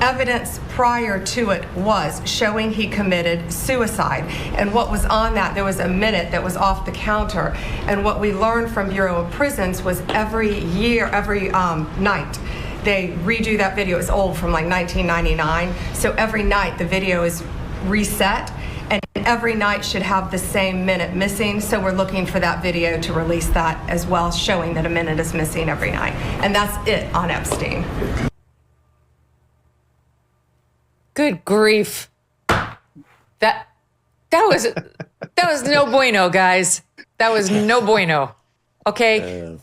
evidence prior to it was showing he committed suicide. And what was on that, there was a minute that was off the counter. And what we learned from Bureau of Prisons was every night, they redo that video. It's old, from like 1999. So every night the video is reset, and every night should have the same minute missing. So we're looking for that video to release that as well, showing that a minute is missing every night. And that's it on Epstein. Good grief. That was no bueno, guys. That was no bueno. Okay.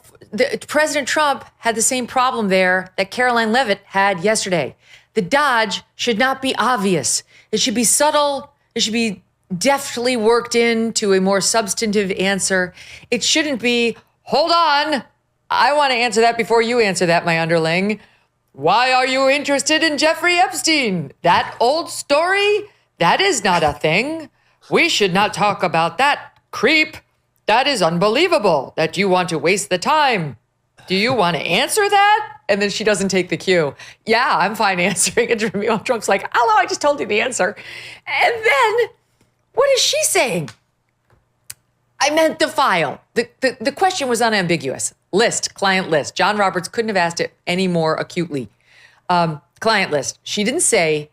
President Trump had the same problem there that Caroline Levit had yesterday. The dodge should not be obvious. It should be subtle. It should be deftly worked into a more substantive answer. It shouldn't be, hold on, I want to answer that before you answer that, my underling. Why are you interested in Jeffrey Epstein? That old story? That is not a thing. We should not talk about that, creep. That is unbelievable that you want to waste the time. Do you want to answer that? And then she doesn't take the cue. Yeah, I'm fine answering it. Trump's like, hello, I just told you the answer. And then, what is she saying? I meant the file. The question was unambiguous. List, client list. John Roberts couldn't have asked it any more acutely. Client list. She didn't say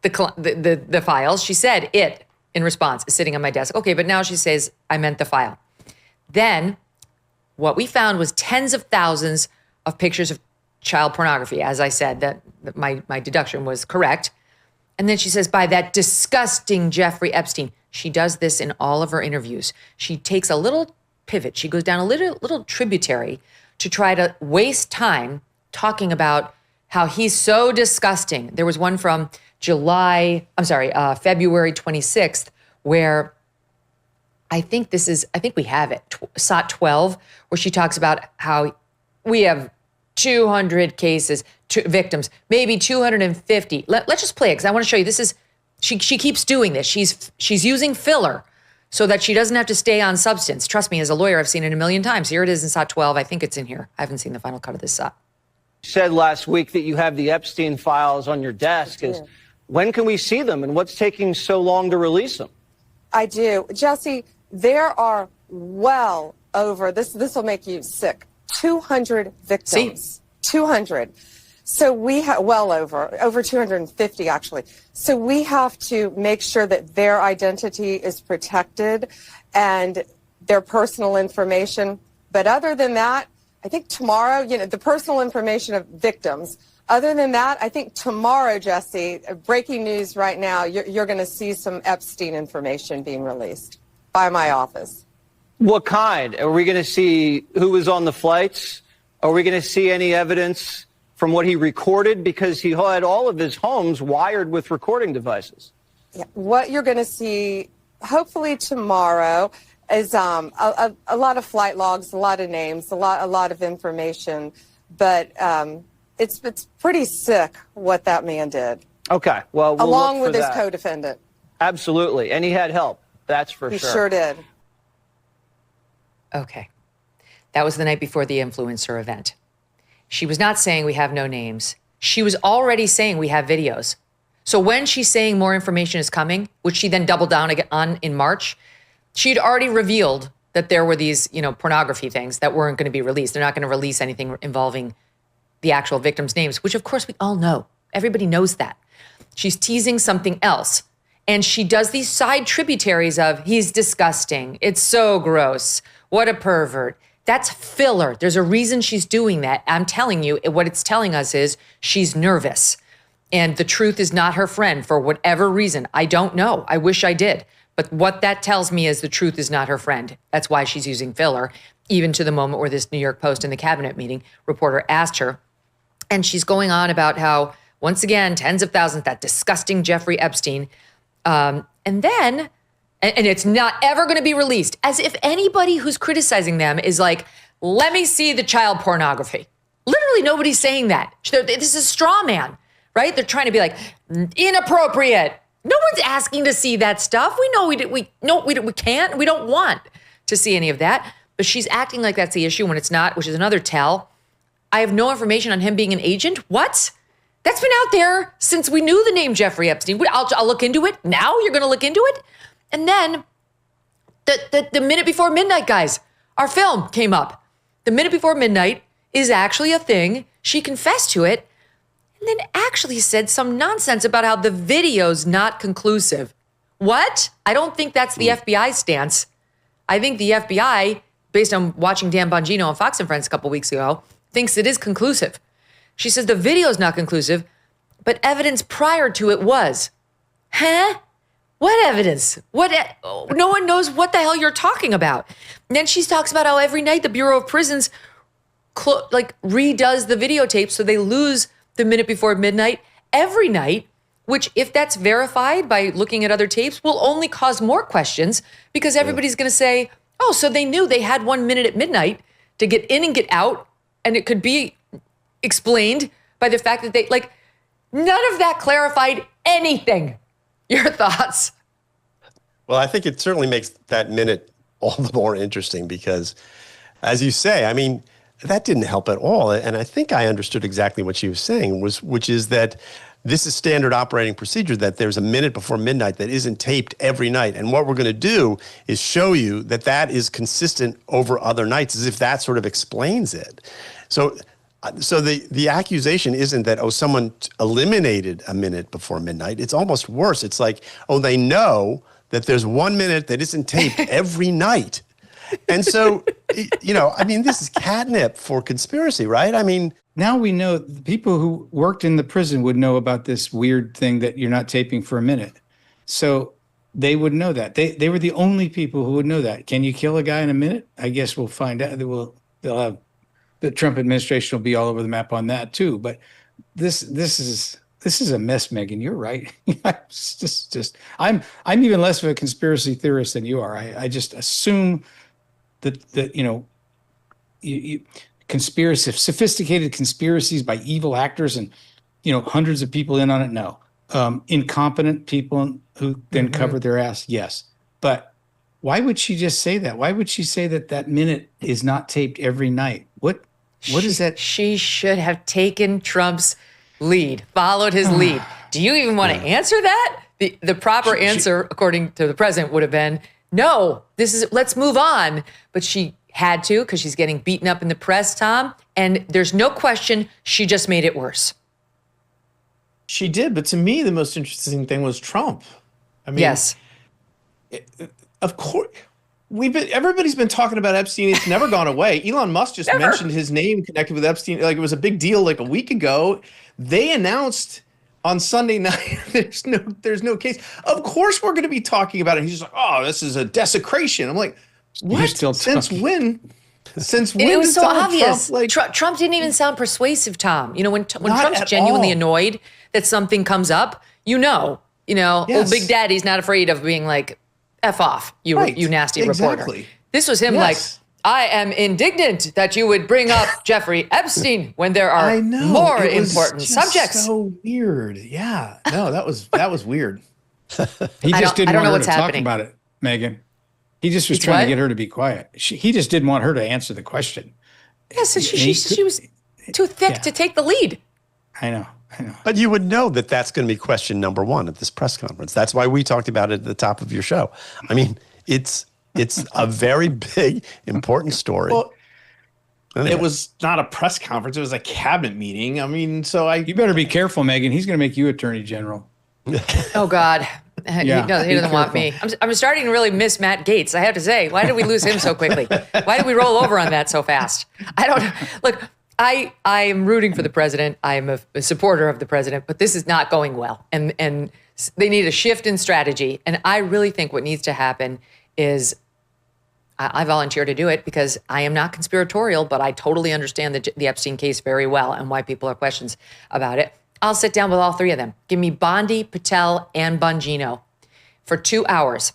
the files. She said it in response is sitting on my desk. Okay, but now she says, I meant the file. Then what we found was tens of thousands of pictures of child pornography. As I said, that my deduction was correct. And then she says, by that disgusting Jeffrey Epstein. She does this in all of her interviews. She takes a little pivot. She goes down a little tributary to try to waste time talking about how he's so disgusting. There was one from February 26th, where I think we have it, SOT 12, where she talks about how we have 200 cases, victims, maybe 250. Let's just play it, because I want to show you. This is, she keeps doing this. She's using filler so that she doesn't have to stay on substance. Trust me, as a lawyer, I've seen it a million times. Here it is in SOT 12. I think it's in here. I haven't seen the final cut of this SOT. You said last week that you have the Epstein files on your desk. When can we see them, and what's taking so long to release them? I do. Jesse, there are well over, this will make you sick, 200 victims. 200. So we have, well over 250 actually. So we have to make sure that their identity is protected and their personal information. But other than that, I think tomorrow, the personal information of victims. Other than that, I think tomorrow, Jesse, breaking news right now, you're going to see some Epstein information being released by my office. What kind? Are we going to see who was on the flights? Are we going to see any evidence from what he recorded? Because he had all of his homes wired with recording devices. Yeah. What you're going to see, hopefully tomorrow, is a lot of flight logs, a lot of names, a lot of information. But it's pretty sick what that man did. Okay, well, we'll along look for with his that. co-defendant. Absolutely, and he had help. That's for He sure. sure did. Okay. That was the night before the influencer event. She was not saying we have no names. She was already saying we have videos. So when she's saying more information is coming, which she then doubled down on in March, she'd already revealed that there were these, pornography things that weren't going to be released. They're not going to release anything involving the actual victims' names, which of course we all know. Everybody knows that. She's teasing something else. And she does these side tributaries of, he's disgusting. It's so gross. What a pervert. That's filler. There's a reason she's doing that. I'm telling you, what it's telling us is she's nervous. And the truth is not her friend for whatever reason. I don't know. I wish I did. But what that tells me is the truth is not her friend. That's why she's using filler, even to the moment where this New York Post in the cabinet meeting reporter asked her. And she's going on about how, once again, tens of thousands, that disgusting Jeffrey Epstein. And then, and it's not ever going to be released, as if anybody who's criticizing them is like, let me see the child pornography. Literally nobody's saying that. This is a straw man, right? They're trying to be like, inappropriate. No one's asking to see that stuff. We know we can't. We don't want to see any of that. But she's acting like that's the issue when it's not, which is another tell. I have no information on him being an agent. What? That's been out there since we knew the name Jeffrey Epstein. I'll look into it. Now you're going to look into it? And then the minute before midnight, guys, our film came up. The minute before midnight is actually a thing. She confessed to it and then actually said some nonsense about how the video's not conclusive. What? I don't think that's the FBI stance. I think the FBI, based on watching Dan Bongino on Fox and Friends a couple weeks ago, thinks it is conclusive. She says the video is not conclusive, but evidence prior to it was. Huh? What evidence? No one knows what the hell you're talking about. And then she talks about how every night the Bureau of Prisons redoes the videotape so they lose the minute before midnight every night, which, if that's verified by looking at other tapes, will only cause more questions because everybody's going to say, oh, so they knew they had 1 minute at midnight to get in and get out, and it could be explained by the fact that none of that clarified anything. Your thoughts? Well, I think it certainly makes that minute all the more interesting because, as you say, I mean, that didn't help at all. And I think I understood exactly what she was saying, which is that this is standard operating procedure, that there's a minute before midnight that isn't taped every night. And what we're going to do is show you that that is consistent over other nights, as if that sort of explains it. So the accusation isn't that, someone eliminated a minute before midnight. It's almost worse. It's like, they know that there's 1 minute that isn't taped every night. And so, I mean, this is catnip for conspiracy, right? I mean, now we know the people who worked in the prison would know about this weird thing that you're not taping for a minute. So they would know that. They were the only people who would know that. Can you kill a guy in a minute? I guess we'll find out. The Trump administration will be all over the map on that too. But this is a mess, Megyn. You're right. I'm even less of a conspiracy theorist than you are. I just assume that sophisticated conspiracies by evil actors and hundreds of people in on it. No, incompetent people who then cover their ass. Yes, but why would she just say that? Why would she say that minute is not taped every night? What is that? She should have taken Trump's lead, followed his lead. Do you even want to answer that? The proper answer, according to the president, would have been, no, let's move on. But she had to, because she's getting beaten up in the press, Tom. And there's no question she just made it worse. She did. But to me, the most interesting thing was Trump. I mean, yes. Of course. Everybody's been talking about Epstein. It's never gone away. Elon Musk just mentioned his name connected with Epstein. Like, it was a big deal like a week ago. They announced on Sunday night, there's no case. Of course we're going to be talking about it. He's just like, this is a desecration. I'm like, what? Since when? Since when? It was so Donald obvious. Trump, Trump didn't even sound persuasive, Tom. When Trump's genuinely annoyed that something comes up, old Big Daddy's not afraid of being like, F off, you nasty reporter. This was him like, I am indignant that you would bring up Jeffrey Epstein when there are more important subjects. So weird. Yeah. No, that was weird. He just didn't want her to talk about it, Megyn. He just was trying to get her to be quiet. He just didn't want her to answer the question. Yes, she was too thick to take the lead. I know. But you would know that that's going to be question number one at this press conference. That's why we talked about it at the top of your show. I mean, it's a very big, important story. Well, anyway. It was not a press conference. It was a cabinet meeting. I mean, you better be careful, Megyn. He's going to make you attorney general. Oh, God. He doesn't want me. I'm starting to really miss Matt Gaetz, I have to say. Why did we lose him so quickly? Why did we roll over on that so fast? Look, I am rooting for the president. I am a supporter of the president, but this is not going well. And they need a shift in strategy. And I really think what needs to happen is, I volunteer to do it because I am not conspiratorial, but I totally understand the Epstein case very well and why people have questions about it. I'll sit down with all three of them. Give me Bondi, Patel, and Bongino for 2 hours.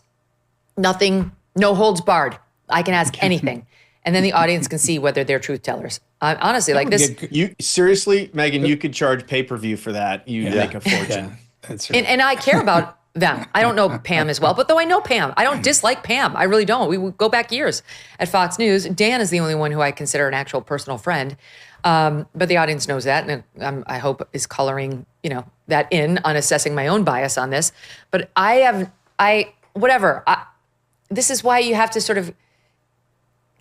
Nothing, no holds barred. I can ask anything. And then the audience can see whether they're truth tellers. Honestly, like this. Seriously, Megyn, you could charge pay-per-view for that. You'd make a fortune. Yeah, that's right. And I care about them. I don't know Pam as well, but though I know Pam, I don't dislike Pam. I really don't. We go back years at Fox News. Dan is the only one who I consider an actual personal friend. But the audience knows that, and I hope is coloring, that in on assessing my own bias on this. But this is why you have to sort of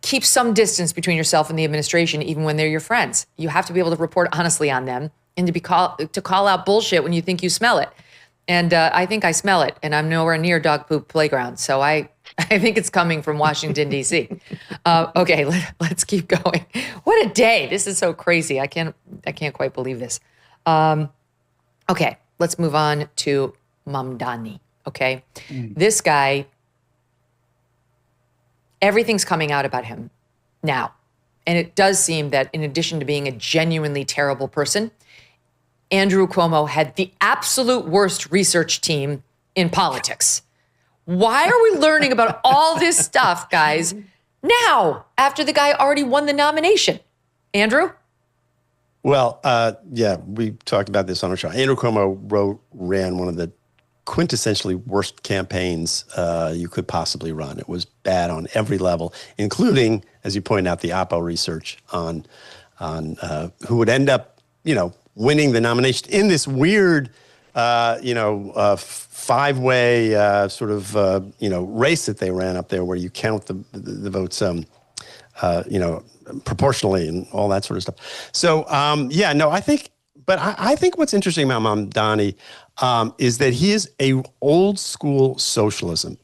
keep some distance between yourself and the administration, even when they're your friends. You have to be able to report honestly on them and to call out bullshit when you think you smell it. And I think I smell it, and I'm nowhere near dog poop playground. So I think it's coming from Washington, D.C. Okay, let's keep going. What a day. This is so crazy. I can't quite believe this. Okay, let's move on to Mamdani, okay? This guy, everything's coming out about him now. And it does seem that in addition to being a genuinely terrible person, Andrew Cuomo had the absolute worst research team in politics. Why are we learning about all this stuff, guys, now, after the guy already won the nomination? Andrew? Well, yeah, we talked about this on our show. Andrew Cuomo ran one of the quintessentially worst campaigns you could possibly run. It was bad on every level, including, as you point out, the Oppo research on who would end up, winning the nomination in this weird, five-way sort of, race that they ran up there, where you count the votes, proportionally and all that sort of stuff. So, I think what's interesting about Mamdani is that he is a old school socialist, and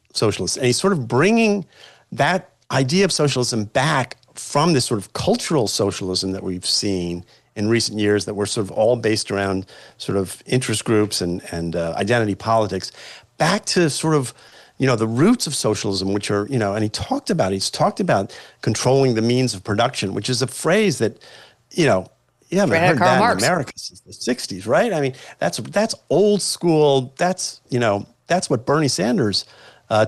he's sort of bringing that idea of socialism back from this sort of cultural socialism that we've seen in recent years, that were sort of all based around sort of interest groups and identity politics, back to sort of, the roots of socialism, which are, and he's talked about controlling the means of production, which is a phrase that, you haven't heard that in America since the 60s, right? I mean, that's old school. That's what Bernie Sanders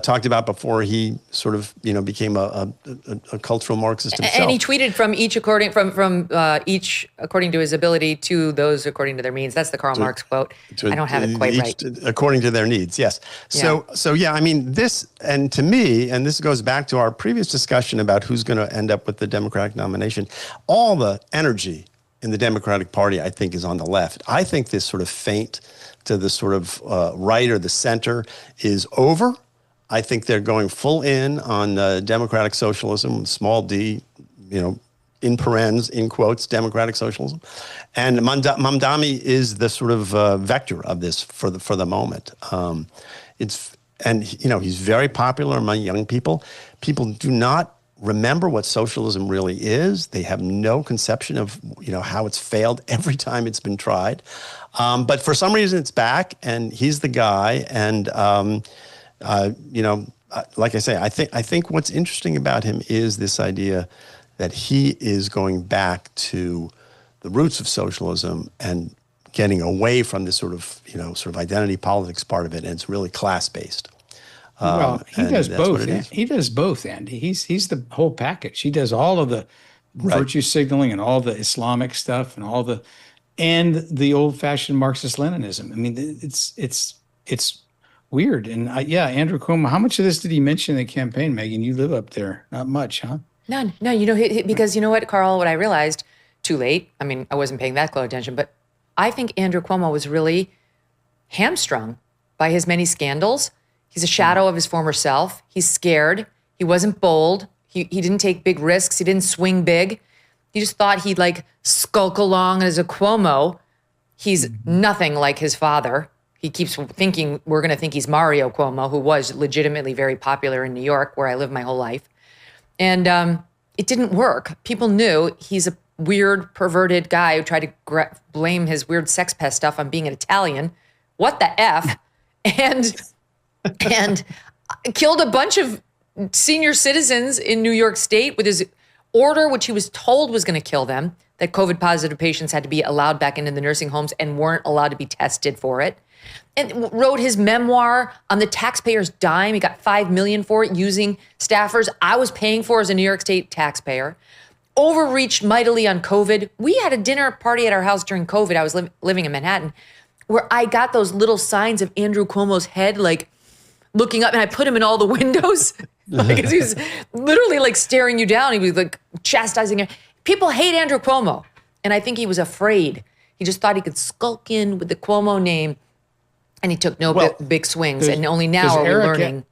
talked about before he sort of, became a cultural Marxist himself. And he tweeted from each according to his ability to those according to their means. That's the Karl Marx quote. I don't have it quite right. According to their needs, yes. So I mean, this, and to me, and this goes back to our previous discussion about who's going to end up with the Democratic nomination, all the energy in the Democratic Party, I think, is on the left. I think this sort of feint to the sort of right or the center is over. I think they're going full in on democratic socialism, small d, in parens, in quotes, democratic socialism. And Mamdani is the sort of vector of this for the moment. He's very popular among young people. People do not remember what socialism really is. They have no conception of, how it's failed every time it's been tried. But for some reason it's back, and he's the guy. And, like I say, I think what's interesting about him is this idea that he is going back to the roots of socialism and getting away from this sort of identity politics part of it, and it's really class-based. Well, he does both. He does both, Andy. He's the whole package. He does all of the virtue signaling and all the Islamic stuff and the old-fashioned Marxist-Leninism. I mean, it's weird. And Andrew Cuomo, how much of this did he mention in the campaign, Megyn? You live up there. Not much, huh? None. No, because you know what, Carl, what I realized too late, I mean, I wasn't paying that close attention, but I think Andrew Cuomo was really hamstrung by his many scandals. He's a shadow of his former self. He's scared. He wasn't bold. He didn't take big risks. He didn't swing big. He just thought he'd skulk along as a Cuomo. He's nothing like his father. He keeps thinking we're going to think he's Mario Cuomo, who was legitimately very popular in New York, where I lived my whole life. And it didn't work. People knew he's a weird, perverted guy who tried to blame his weird sex pest stuff on being an Italian. What the F? And killed a bunch of senior citizens in New York State with his order, which he was told was going to kill them, that COVID-positive patients had to be allowed back into the nursing homes and weren't allowed to be tested for it. And wrote his memoir on the taxpayer's dime. He got $5 million for it using staffers I was paying for as a New York State taxpayer. Overreached mightily on COVID. We had a dinner party at our house during COVID. I was living in Manhattan, where I got those little signs of Andrew Cuomo's head, looking up, and I put him in all the windows. Because he was literally staring you down. He was chastising you. People hate Andrew Cuomo. And I think he was afraid. He just thought he could skulk in with the Cuomo name. And he took no big swings, and only now are we learning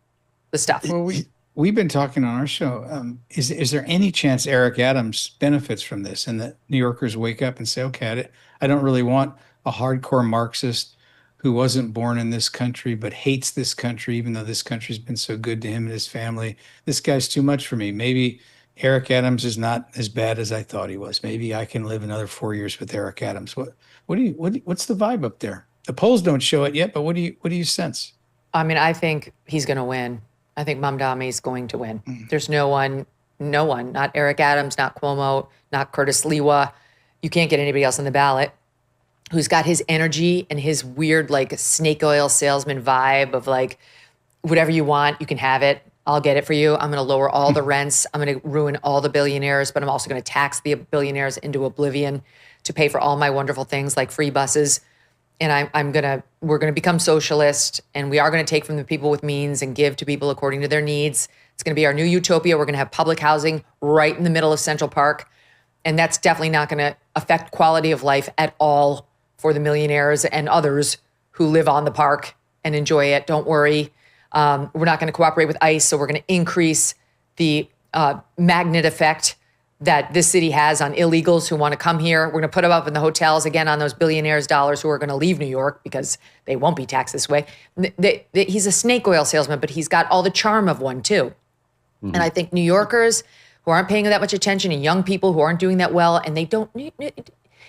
the stuff. Well, we've been talking on our show. Is there any chance Eric Adams benefits from this, and that New Yorkers wake up and say, okay, I don't really want a hardcore Marxist who wasn't born in this country but hates this country, even though this country's been so good to him and his family. This guy's too much for me. Maybe Eric Adams is not as bad as I thought he was. Maybe I can live another 4 years with Eric Adams. What's the vibe up there? The polls don't show it yet, but what do you sense? I mean, I think he's going to win. I think Mamdani's going to win. There's no one, not Eric Adams, not Cuomo, not Curtis Lewa. You can't get anybody else on the ballot who's got his energy and his weird, snake oil salesman vibe of whatever you want, you can have it. I'll get it for you. I'm going to lower all the rents. I'm going to ruin all the billionaires, but I'm also going to tax the billionaires into oblivion to pay for all my wonderful things like free buses. And we're going to become socialist, and we are going to take from the people with means and give to people according to their needs. It's going to be our new utopia. We're going to have public housing right in the middle of Central Park. And that's definitely not going to affect quality of life at all for the millionaires and others who live on the park and enjoy it. Don't worry. We're not going to cooperate with ICE, so we're going to increase the magnet effect that this city has on illegals who want to come here. We're going to put them up in the hotels, again, on those billionaires' dollars who are going to leave New York because they won't be taxed this way. He's a snake oil salesman, but he's got all the charm of one, too. Mm-hmm. And I think New Yorkers who aren't paying that much attention and young people who aren't doing that well, and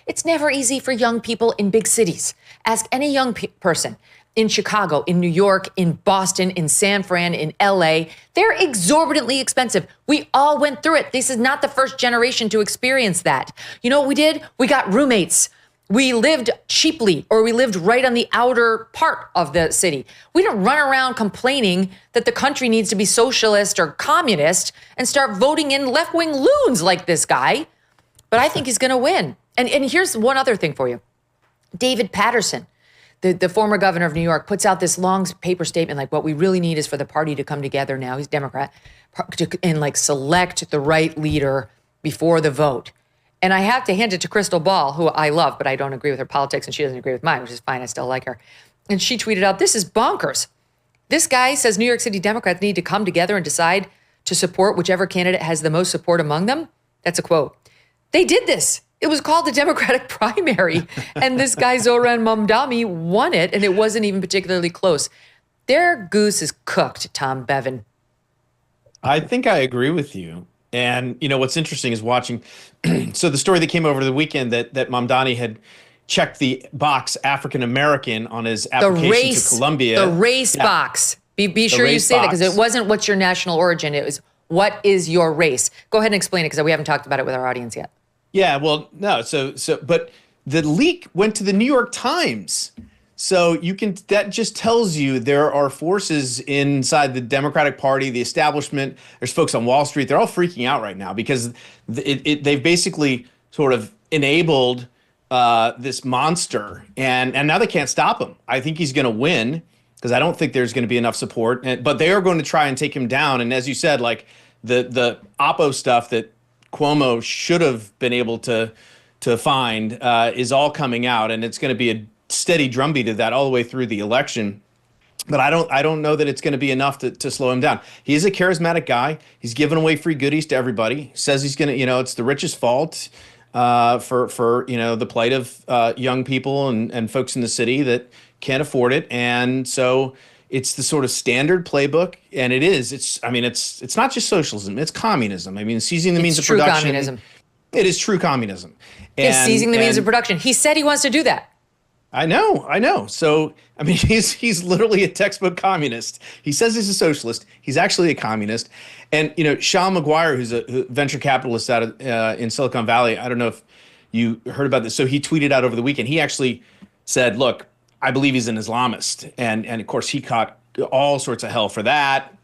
it's never easy for young people in big cities. Ask any young person in Chicago, in New York, in Boston, in San Fran, in LA. They're exorbitantly expensive. We all went through it. This is not the first generation to experience that. You know what we did? We got roommates. We lived cheaply, or we lived right on the outer part of the city. We didn't run around complaining that the country needs to be socialist or communist and start voting in left-wing loons like this guy. But I think he's going to win. And here's one other thing for you. David Paterson, the former governor of New York, puts out this long paper statement like, what we really need is for the party to come together now, he's Democrat, and like select the right leader before the vote. And I have to hand it to Crystal Ball, who I love, but I don't agree with her politics, and she doesn't agree with mine, which is fine. I still like her. And she tweeted out, this is bonkers. This guy says New York City Democrats need to come together and decide to support whichever candidate has the most support among them. That's a quote. They did this. It was called the Democratic primary, and this guy, Zohran Mamdani, won it, and it wasn't even particularly close. Their goose is cooked, Tom Bevan. I think I agree with you. And, you know, what's interesting is watching. So the story that came over the weekend that Mamdani had checked the box African-American on his application to Columbia. The race box. Be sure you say that, because it wasn't what's your national origin. It was what is your race. Go ahead and explain it, because we haven't talked about it with our audience yet. Yeah, well, no. But the leak went to the New York Times. So that just tells you there are forces inside the Democratic Party, the establishment. There's folks on Wall Street. They're all freaking out right now because they've basically sort of enabled this monster, and now they can't stop him. I think he's going to win because I don't think there's going to be enough support. But they are going to try and take him down. And as you said, like the Oppo stuff that Cuomo should have been able to find is all coming out, and it's going to be a steady drumbeat of that all the way through the election. But I don't know that it's going to be enough to slow him down. He is a charismatic guy. He's giving away free goodies to everybody. He says he's going to, it's the richest fault for the plight of young people and folks in the city that can't afford it. And so it's the sort of standard playbook, and it's not just socialism, it's communism. I mean, seizing the means of production. Communism. It is true communism. It's seizing the means of production. He said he wants to do that. I know. So, I mean, he's literally a textbook communist. He says he's a socialist. He's actually a communist. And, Sean McGuire, who's a venture capitalist out in Silicon Valley, I don't know if you heard about this. So he tweeted out over the weekend. He actually said, look, I believe he's an Islamist. And of course, he caught all sorts of hell for that.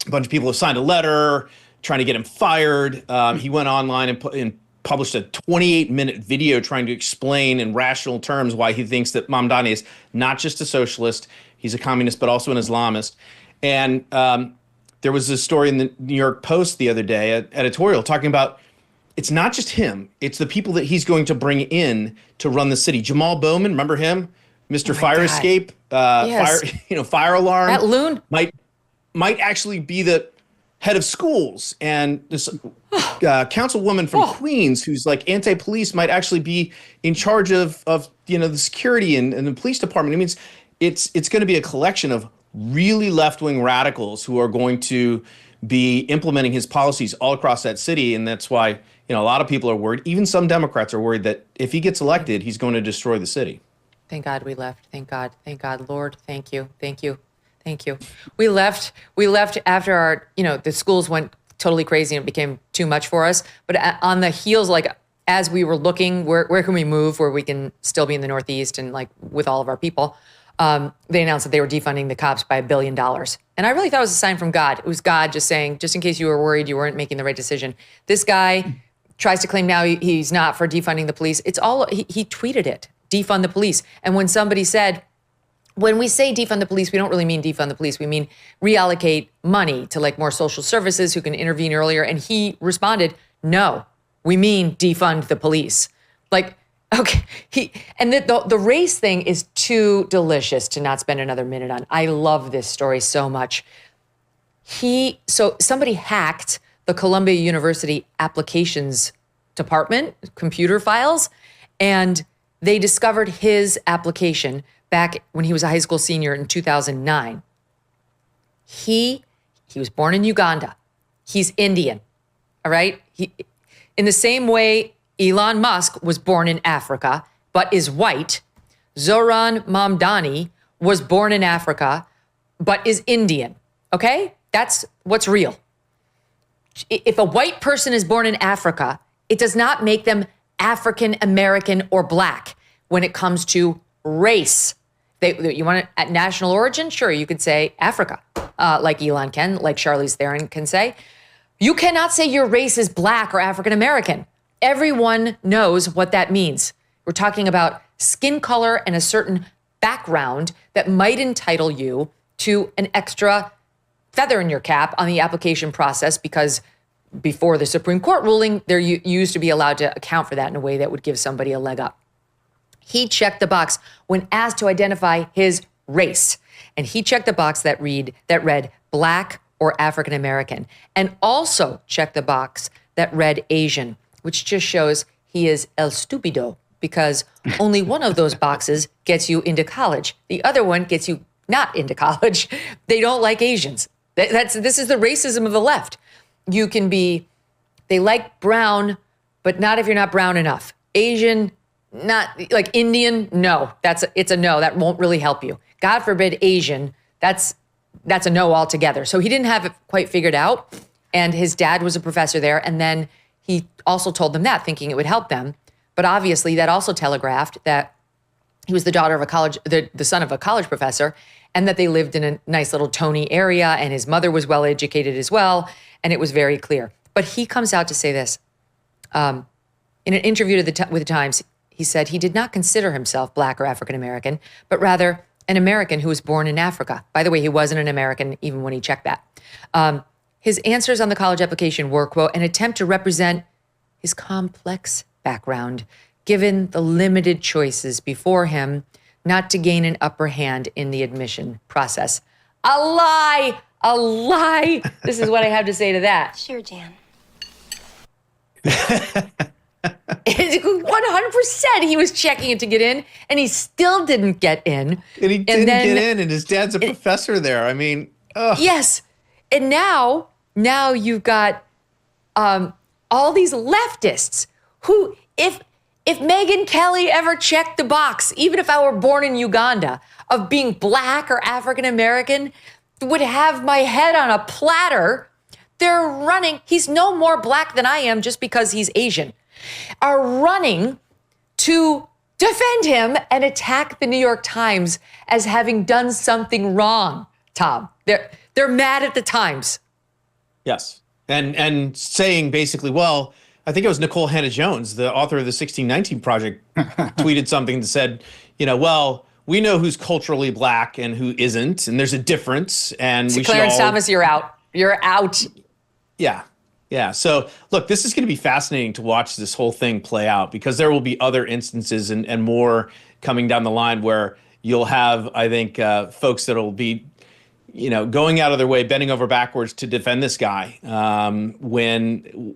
A bunch of people have signed a letter trying to get him fired. He went online and published a 28-minute video trying to explain in rational terms why he thinks that Mamdani is not just a socialist, he's a communist, but also an Islamist. And there was a story in the New York Post the other day, an editorial, talking about it's not just him, it's the people that he's going to bring in to run the city. Jamal Bowman, remember him? Mr. Fire Escape, yes. Fire alarm. That loon might actually be the head of schools, and this councilwoman from Queens, who's like anti-police, might actually be in charge of the security and the police department. It means it's going to be a collection of really left-wing radicals who are going to be implementing his policies all across that city, and that's why a lot of people are worried. Even some Democrats are worried that if he gets elected, he's going to destroy the city. Thank God we left. Thank God. Lord, thank you. We left after our, the schools went totally crazy and it became too much for us. But on the heels, like as we were looking, where can we move where we can still be in the Northeast and like with all of our people? they announced that they were defunding the cops by $1 billion. And I really thought it was a sign from God. It was God just saying, just in case you were worried you weren't making the right decision. This guy tries to claim now he's not for defunding the police. It's all, he tweeted it, defund the police. And when somebody said, when we say defund the police, we don't really mean defund the police. We mean reallocate money to like more social services who can intervene earlier. And he responded, no, we mean defund the police. Like, okay. The race thing is too delicious to not spend another minute on. I love this story so much. So somebody hacked the Columbia University applications department, computer files, and they discovered his application back when he was a high school senior in 2009. He was born in Uganda. He's Indian, all right? In the same way Elon Musk was born in Africa, but is white, Zohran Mamdani was born in Africa, but is Indian, okay? That's what's real. If a white person is born in Africa, it does not make them African American or black when it comes to race. You want it at national origin? Sure, you could say Africa, like Elon can, like Charlize Theron can say. You cannot say your race is black or African American. Everyone knows what that means. We're talking about skin color and a certain background that might entitle you to an extra feather in your cap on the application process, because before the Supreme Court ruling, you used to be allowed to account for that in a way that would give somebody a leg up. He checked the box when asked to identify his race. And he checked the box that read black or African American, and also checked the box that read Asian, which just shows he is el stupido, because only one of those boxes gets you into college. The other one gets you not into college. They don't like Asians. This is the racism of the left. They like brown, but not if you're not brown enough. Asian, not like Indian, no. It's a no. That won't really help you. God forbid Asian, that's a no altogether. So he didn't have it quite figured out. And his dad was a professor there. And then he also told them that, thinking it would help them. But obviously that also telegraphed that he was the son of a college professor, and that they lived in a nice little Tony area, and his mother was well educated as well. And it was very clear. But he comes out to say this. In an interview with the Times, he said he did not consider himself black or African American, but rather an American who was born in Africa. By the way, he wasn't an American even when he checked that. His answers on the college application were, quote, an attempt to represent his complex background, given the limited choices before him, not to gain an upper hand in the admission process. A lie! A lie! This is what I have to say to that. Sure, Jan. 100% he was checking it to get in, and he still didn't get in. And he didn't get in, and his dad's a professor there. I mean, ugh. Yes. And now you've got all these leftists who, if Megyn Kelly ever checked the box, even if I were born in Uganda, of being black or African American, would have my head on a platter. They're running. He's no more black than I am just because he's Asian. Are running to defend him and attack the New York Times as having done something wrong, Tom. They're mad at the Times. Yes. And saying basically, well, I think it was Nicole Hannah-Jones, the author of the 1619 Project, tweeted something that said, well, we know who's culturally black and who isn't, and there's a difference. And so Clarence Thomas, you're out. You're out. Yeah. Yeah. So, look, this is going to be fascinating to watch this whole thing play out, because there will be other instances and more coming down the line where you'll have, I think, folks that will be, going out of their way, bending over backwards to defend this guy when,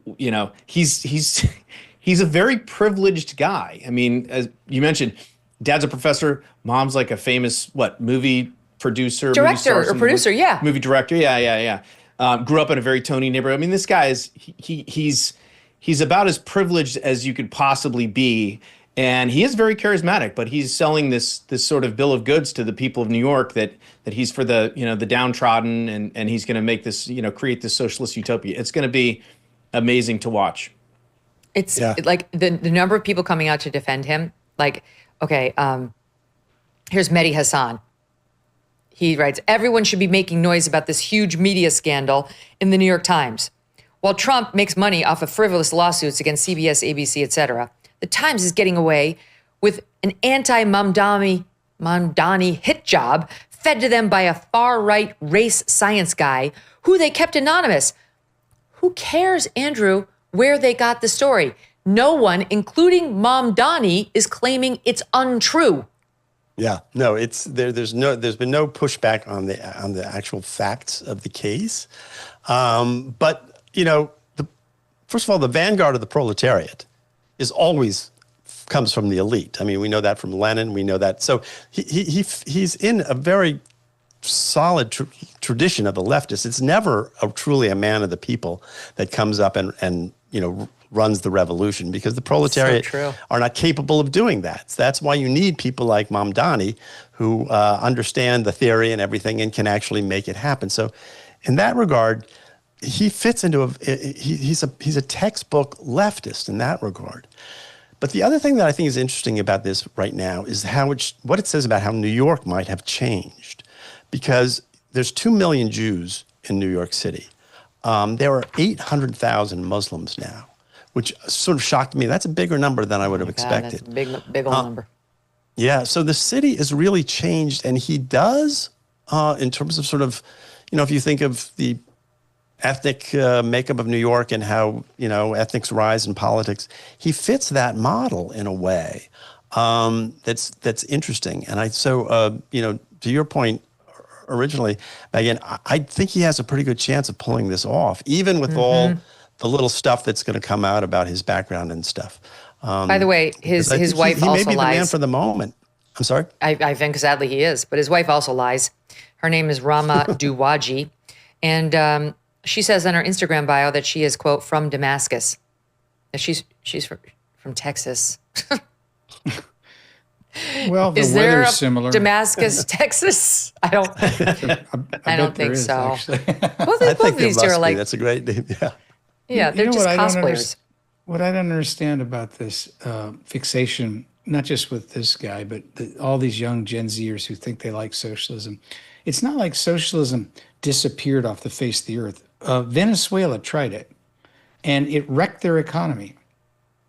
he's a very privileged guy. I mean, as you mentioned, dad's a professor, mom's like a famous, movie producer? Director or producer, yeah. Movie director, yeah. Grew up in a very Tony neighborhood. I mean, this guy is, he's about as privileged as you could possibly be. And he is very charismatic, but he's selling this sort of bill of goods to the people of New York that he's for the, the downtrodden, and he's going to make this, create this socialist utopia. It's going to be amazing to watch. It's like the number of people coming out to defend him. Like, okay, here's Mehdi Hassan, He writes, everyone should be making noise about this huge media scandal in the New York Times. While Trump makes money off of frivolous lawsuits against CBS, ABC, etc., the Times is getting away with an anti-Mamdani hit job fed to them by a far-right race science guy who they kept anonymous. Who cares, Andrew, where they got the story? No one, including Mamdani, is claiming it's untrue. Yeah, no, there's been no pushback on the actual facts of the case. But, you know, first of all, the vanguard of the proletariat is always comes from the elite. I mean, we know that from Lenin. We know that. So he's in a very solid tradition of the leftists. It's never truly a man of the people that comes up and you know, runs the revolution, because the proletariat are not capable of doing that. So that's why you need people like Mamdani who understand the theory and everything and can actually make it happen. So in that regard, he fits into he's a textbook leftist in that regard. But the other thing that I think is interesting about this right now is what it says about how New York might have changed, because there's 2 million Jews in New York City. There are 800,000 Muslims now, which sort of shocked me. That's a bigger number than I would have expected. That's a big old number. Yeah, so the city has really changed, and he does, in terms of sort of, you know, if you think of the ethnic makeup of New York and how, you know, ethnics rise in politics, he fits that model in a way that's interesting. And you know, to your point originally, Megyn, I think he has a pretty good chance of pulling this off, even with all the little stuff that's going to come out about his background and stuff. By the way, his wife he also may be lies. the man for the moment. I'm sorry? I think sadly he is, but his wife also lies. Her name is Rama Duwaji, and she says on her Instagram bio that she is, quote, from Damascus. She's from Texas. Well, the is there weather's a similar. Damascus, Texas? I don't think so. Both of these two are like, that's a great name. Yeah. Yeah, they're just cosplayers. What I don't understand about this fixation, not just with this guy, but all these young Gen Zers who think they like socialism. It's not like socialism disappeared off the face of the earth. Venezuela tried it, and it wrecked their economy.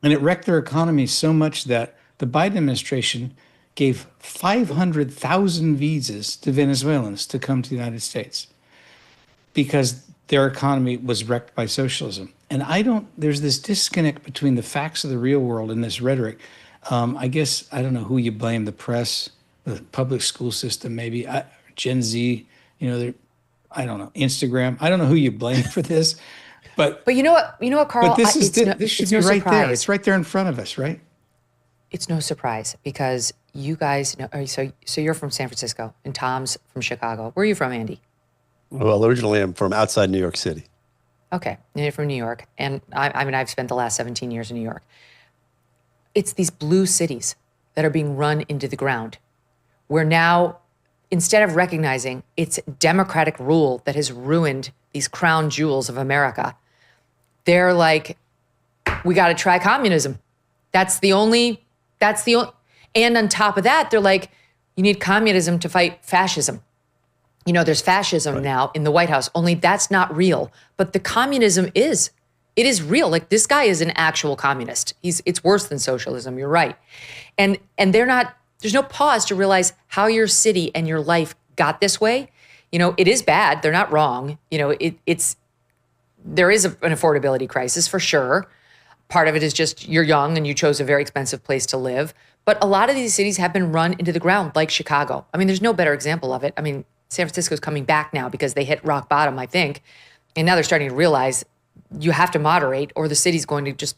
And it wrecked their economy so much that the Biden administration gave 500,000 visas to Venezuelans to come to the United States because their economy was wrecked by socialism. And there's this disconnect between the facts of the real world and this rhetoric. I guess, I don't know who you blame, the press, the public school system, maybe, Gen Z, you know, I don't know, Instagram. I don't know who you blame for this, but you know what, Carl? But this should be right surprise. there. It's right there in front of us, right? It's no surprise because you guys know. So you're from San Francisco and Tom's from Chicago. Where are you from, Andy? Well, originally I'm from outside New York City. Okay, and you're from New York, and I mean I've spent the last 17 years in New York. It's these blue cities that are being run into the ground. We're now, instead of recognizing it's democratic rule that has ruined these crown jewels of America, they're like, we got to try communism. And on top of that, they're like, you need communism to fight fascism. You know, there's fascism now in the White House, only that's not real. But the communism is. It is real. Like, this guy is an actual communist. It's worse than socialism, you're right. And there's no pause to realize how your city and your life got this way. You know, it is bad. They're not wrong. You know, there is an affordability crisis for sure. Part of it is just you're young and you chose a very expensive place to live. But a lot of these cities have been run into the ground, like Chicago. I mean, there's no better example of it. I mean, San Francisco's coming back now because they hit rock bottom, I think. And now they're starting to realize you have to moderate or the city's going to just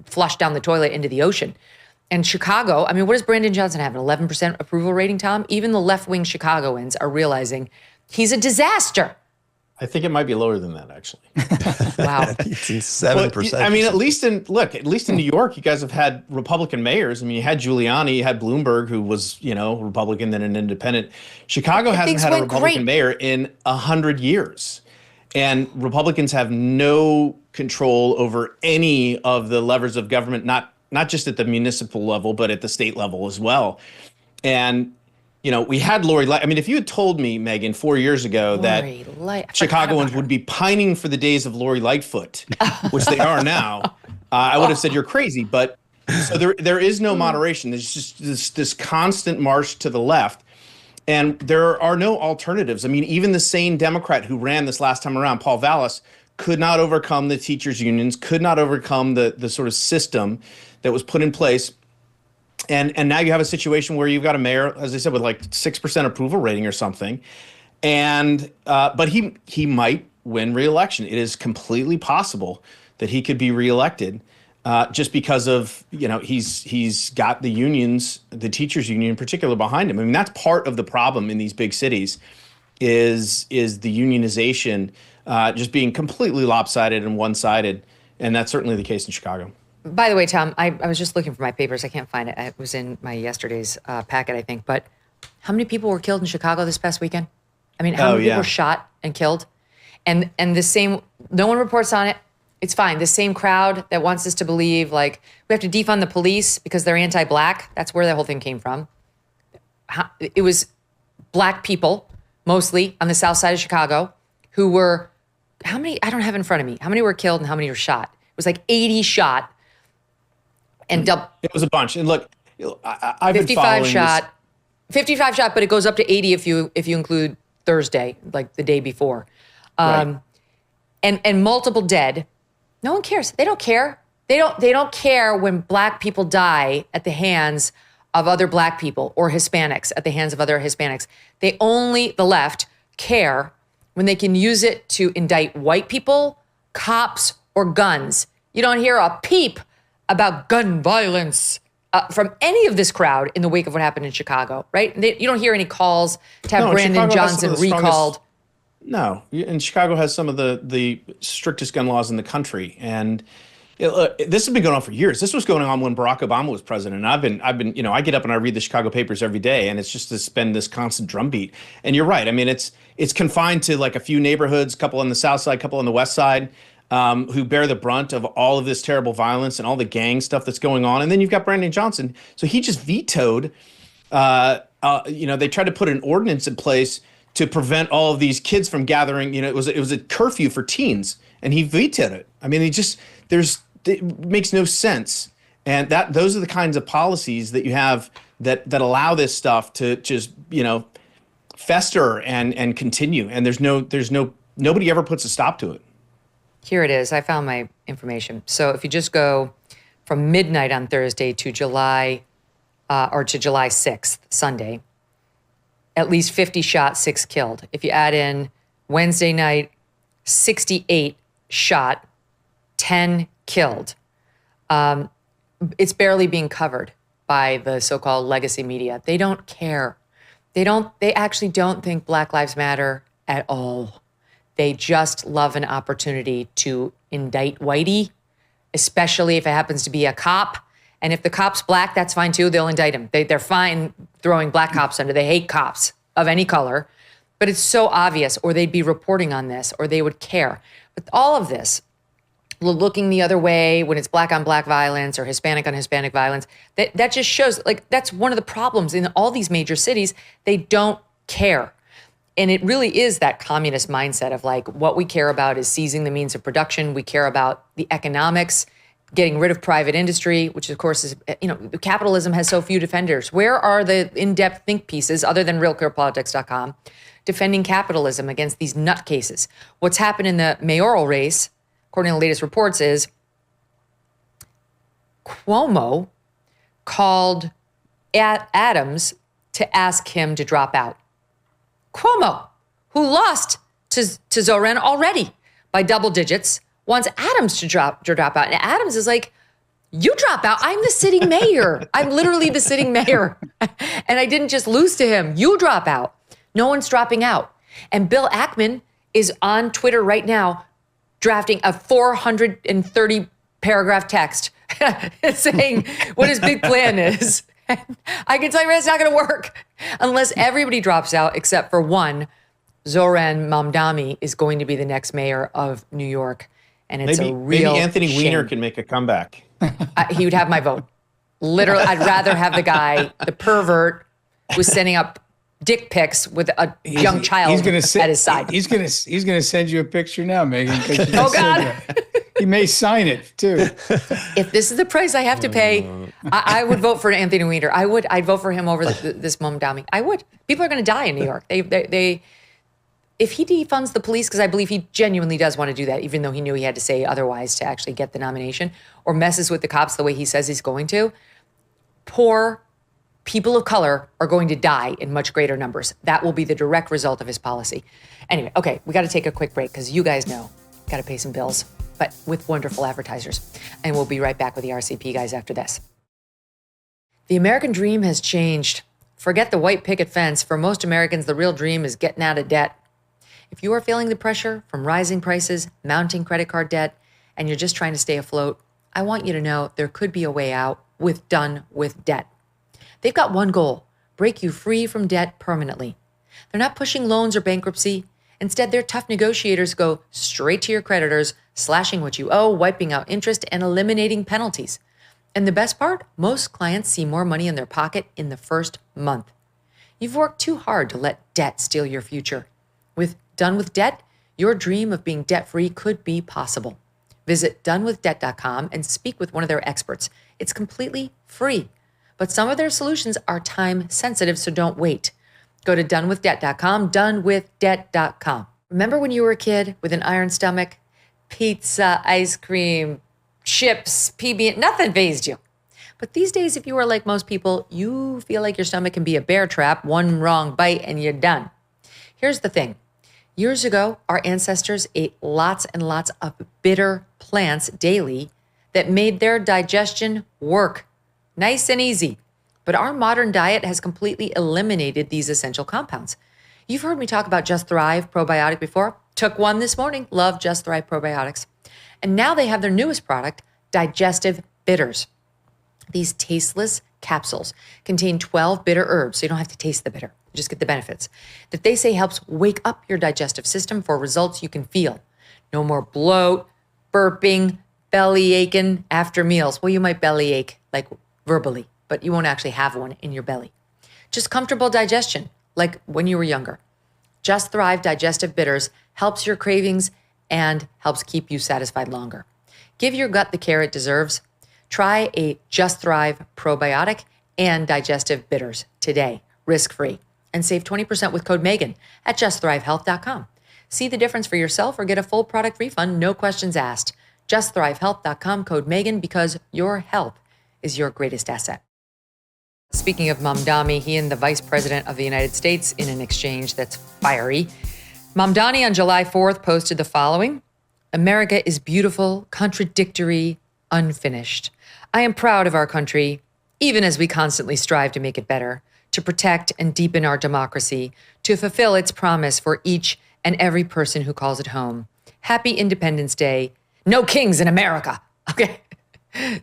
flush down the toilet into the ocean. And Chicago, I mean, what does Brandon Johnson have, an 11% approval rating, Tom? Even the left-wing Chicagoans are realizing he's a disaster. I think it might be lower than that, actually. Wow. It's 7%. I mean, at least in New York, you guys have had Republican mayors. I mean, you had Giuliani, you had Bloomberg, who was, you know, Republican, then an independent. Chicago hasn't had a Republican mayor in 100 years. And Republicans have no control over any of the levers of government, not just at the municipal level, but at the state level as well. And we had Lori Light. I mean, if you had told me, Megyn, 4 years ago that Chicagoans would be pining for the days of Lori Lightfoot, which they are now, I would have said you're crazy. But so there is no moderation. There's just this constant march to the left. And there are no alternatives. I mean, even the sane Democrat who ran this last time around, Paul Vallis, could not overcome the teachers' unions, could not overcome the sort of system that was put in place. And now you have a situation where you've got a mayor, as I said, with like 6% approval rating or something. And but he might win re-election. It is completely possible that he could be reelected just because of, he's got the unions, the teachers union in particular, behind him. I mean, that's part of the problem in these big cities is the unionization just being completely lopsided and one-sided. And that's certainly the case in Chicago. By the way, Tom, I was just looking for my papers. I can't find it. It was in my yesterday's packet, I think. But how many people were killed in Chicago this past weekend? I mean, how many people were shot and killed? And the same, no one reports on it. It's fine. The same crowd that wants us to believe, like, we have to defund the police because they're anti-black. That's where the whole thing came from. It was black people, mostly on the south side of Chicago, who were, how many? I don't have it in front of me. How many were killed and how many were shot? It was like 80 shot. And it was a bunch. And look, I've 55 shot, 55 shot, but it goes up to 80 if you include Thursday, like the day before, right. and multiple dead. No one cares. They don't care. They don't care when black people die at the hands of other black people or Hispanics at the hands of other Hispanics. The left care when they can use it to indict white people, cops, or guns. You don't hear a peep about gun violence from any of this crowd in the wake of what happened in Chicago, right? You don't hear any calls to have Brandon Johnson recalled. No, and Chicago has some of the strictest gun laws in the country, and this has been going on for years. This was going on when Barack Obama was president. And I've been, I get up and I read the Chicago papers every day, and it's just been this constant drumbeat. And you're right. I mean, it's confined to like a few neighborhoods, a couple on the south side, a couple on the west side. Who bear the brunt of all of this terrible violence and all the gang stuff that's going on. And then you've got Brandon Johnson. So he just vetoed, they tried to put an ordinance in place to prevent all of these kids from gathering. It was a curfew for teens, and he vetoed it. I mean, it makes no sense. And those are the kinds of policies that you have that allow this stuff to just, fester and continue. And nobody ever puts a stop to it. Here it is. I found my information. So if you just go from midnight on Thursday to July 6th, Sunday, at least 50 shot, 6 killed. If you add in Wednesday night, 68 shot, 10 killed. It's barely being covered by the so-called legacy media. They don't care. They actually don't think Black Lives Matter at all. They just love an opportunity to indict whitey, especially if it happens to be a cop. And if the cop's black, that's fine too. They'll indict him. They're fine throwing black cops under. They hate cops of any color. But it's so obvious, or they'd be reporting on this, or they would care. But all of this, looking the other way when it's black on black violence or Hispanic on Hispanic violence, that just shows, like, that's one of the problems in all these major cities. They don't care. And it really is that communist mindset of like, what we care about is seizing the means of production. We care about the economics, getting rid of private industry, which of course is, capitalism has so few defenders. Where are the in-depth think pieces other than RealClearPolitics.com defending capitalism against these nutcases? What's happened in the mayoral race, according to the latest reports, is Cuomo called Adams to ask him to drop out. Cuomo, who lost to Zohran already by double digits, wants Adams to drop out. And Adams is like, you drop out. I'm the sitting mayor. I'm literally the sitting mayor. And I didn't just lose to him. You drop out. No one's dropping out. And Bill Ackman is on Twitter right now drafting a 430 paragraph text saying what his big plan is. I can tell you it's not going to work unless everybody drops out except for one. Zohran Mamdani is going to be the next mayor of New York. And it's a real Maybe Anthony shame. Weiner can make a comeback. He would have my vote. Literally, I'd rather have the guy, the pervert, who's sending up dick pics with a young child at his side. He's gonna send you a picture now, Megyn. Oh God! He may sign it too. If this is the price I have to pay, I would vote for Anthony Weiner. I'd vote for him over this Mamdani. I would. People are going to die in New York. If he defunds the police, because I believe he genuinely does want to do that, even though he knew he had to say otherwise to actually get the nomination, or messes with the cops the way he says he's going to, poor people of color are going to die in much greater numbers. That will be the direct result of his policy. Anyway, okay, we got to take a quick break because you guys know, got to pay some bills, but with wonderful advertisers. And we'll be right back with the RCP guys after this. The American dream has changed. Forget the white picket fence. For most Americans, the real dream is getting out of debt. If you are feeling the pressure from rising prices, mounting credit card debt, and you're just trying to stay afloat, I want you to know there could be a way out with Done with Debt. They've got one goal: break you free from debt permanently. They're not pushing loans or bankruptcy. Instead, their tough negotiators go straight to your creditors, slashing what you owe, wiping out interest, and eliminating penalties. And the best part, most clients see more money in their pocket in the first month. You've worked too hard to let debt steal your future. With Done with Debt, your dream of being debt-free could be possible. Visit donewithdebt.com and speak with one of their experts. It's completely free. But some of their solutions are time sensitive, so don't wait. Go to donewithdebt.com, donewithdebt.com. Remember when you were a kid with an iron stomach? Pizza, ice cream, chips, PB, nothing fazed you. But these days, if you are like most people, you feel like your stomach can be a bear trap, one wrong bite and you're done. Here's the thing. Years ago, our ancestors ate lots and lots of bitter plants daily that made their digestion work. Nice and easy. But our modern diet has completely eliminated these essential compounds. You've heard me talk about Just Thrive probiotic before. Took one this morning. Love Just Thrive probiotics. And now they have their newest product, Digestive Bitters. These tasteless capsules contain 12 bitter herbs, so you don't have to taste the bitter. You just get the benefits. That they say helps wake up your digestive system for results you can feel. No more bloat, burping, belly aching after meals. Well, you might belly ache, like verbally, but you won't actually have one in your belly. Just comfortable digestion, like when you were younger. Just Thrive Digestive Bitters helps your cravings and helps keep you satisfied longer. Give your gut the care it deserves. Try a Just Thrive probiotic and digestive bitters today, risk-free, and save 20% with code Megyn at justthrivehealth.com. See the difference for yourself or get a full product refund, no questions asked. Justthrivehealth.com, code Megyn, because your health is your greatest asset. Speaking of Mamdani, he and the Vice President of the United States in an exchange that's fiery. Mamdani on July 4th posted the following: America is beautiful, contradictory, unfinished. I am proud of our country, even as we constantly strive to make it better, to protect and deepen our democracy, to fulfill its promise for each and every person who calls it home. Happy Independence Day. No kings in America. Okay.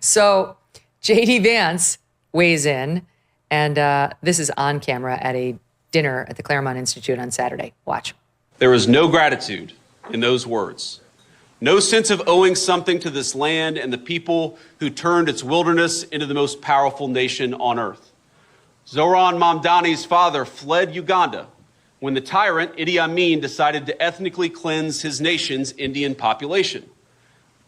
So JD Vance weighs in, and this is on camera at a dinner at the Claremont Institute on Saturday. Watch. There is no gratitude in those words. No sense of owing something to this land and the people who turned its wilderness into the most powerful nation on earth. Zohran Mamdani's father fled Uganda when the tyrant Idi Amin decided to ethnically cleanse his nation's Indian population.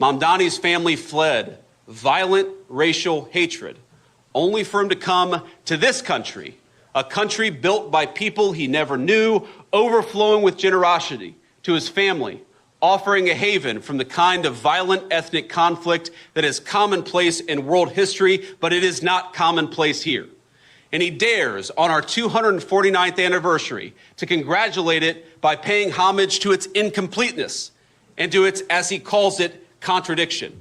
Mamdani's family fled violent racial hatred, only for him to come to this country, a country built by people he never knew, overflowing with generosity to his family, offering a haven from the kind of violent ethnic conflict that is commonplace in world history, but it is not commonplace here. And he dares, on our 249th anniversary, to congratulate it by paying homage to its incompleteness and to its, as he calls it, contradiction.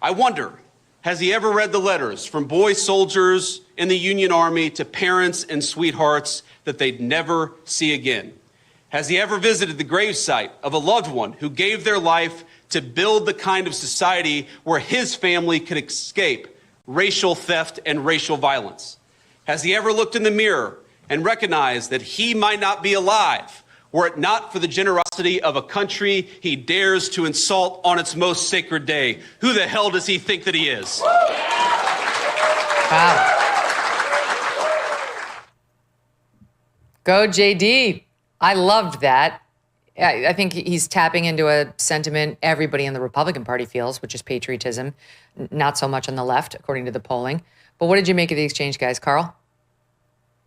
I wonder, has he ever read the letters from boy soldiers in the Union Army to parents and sweethearts that they'd never see again? Has he ever visited the gravesite of a loved one who gave their life to build the kind of society where his family could escape racial theft and racial violence? Has he ever looked in the mirror and recognized that he might not be alive were it not for the generosity of a country he dares to insult on its most sacred day? Who the hell does he think that he is? Wow. Go JD. I loved that. I think he's tapping into a sentiment everybody in the Republican Party feels, which is patriotism, not so much on the left, according to the polling. But what did you make of the exchange, guys? Carl?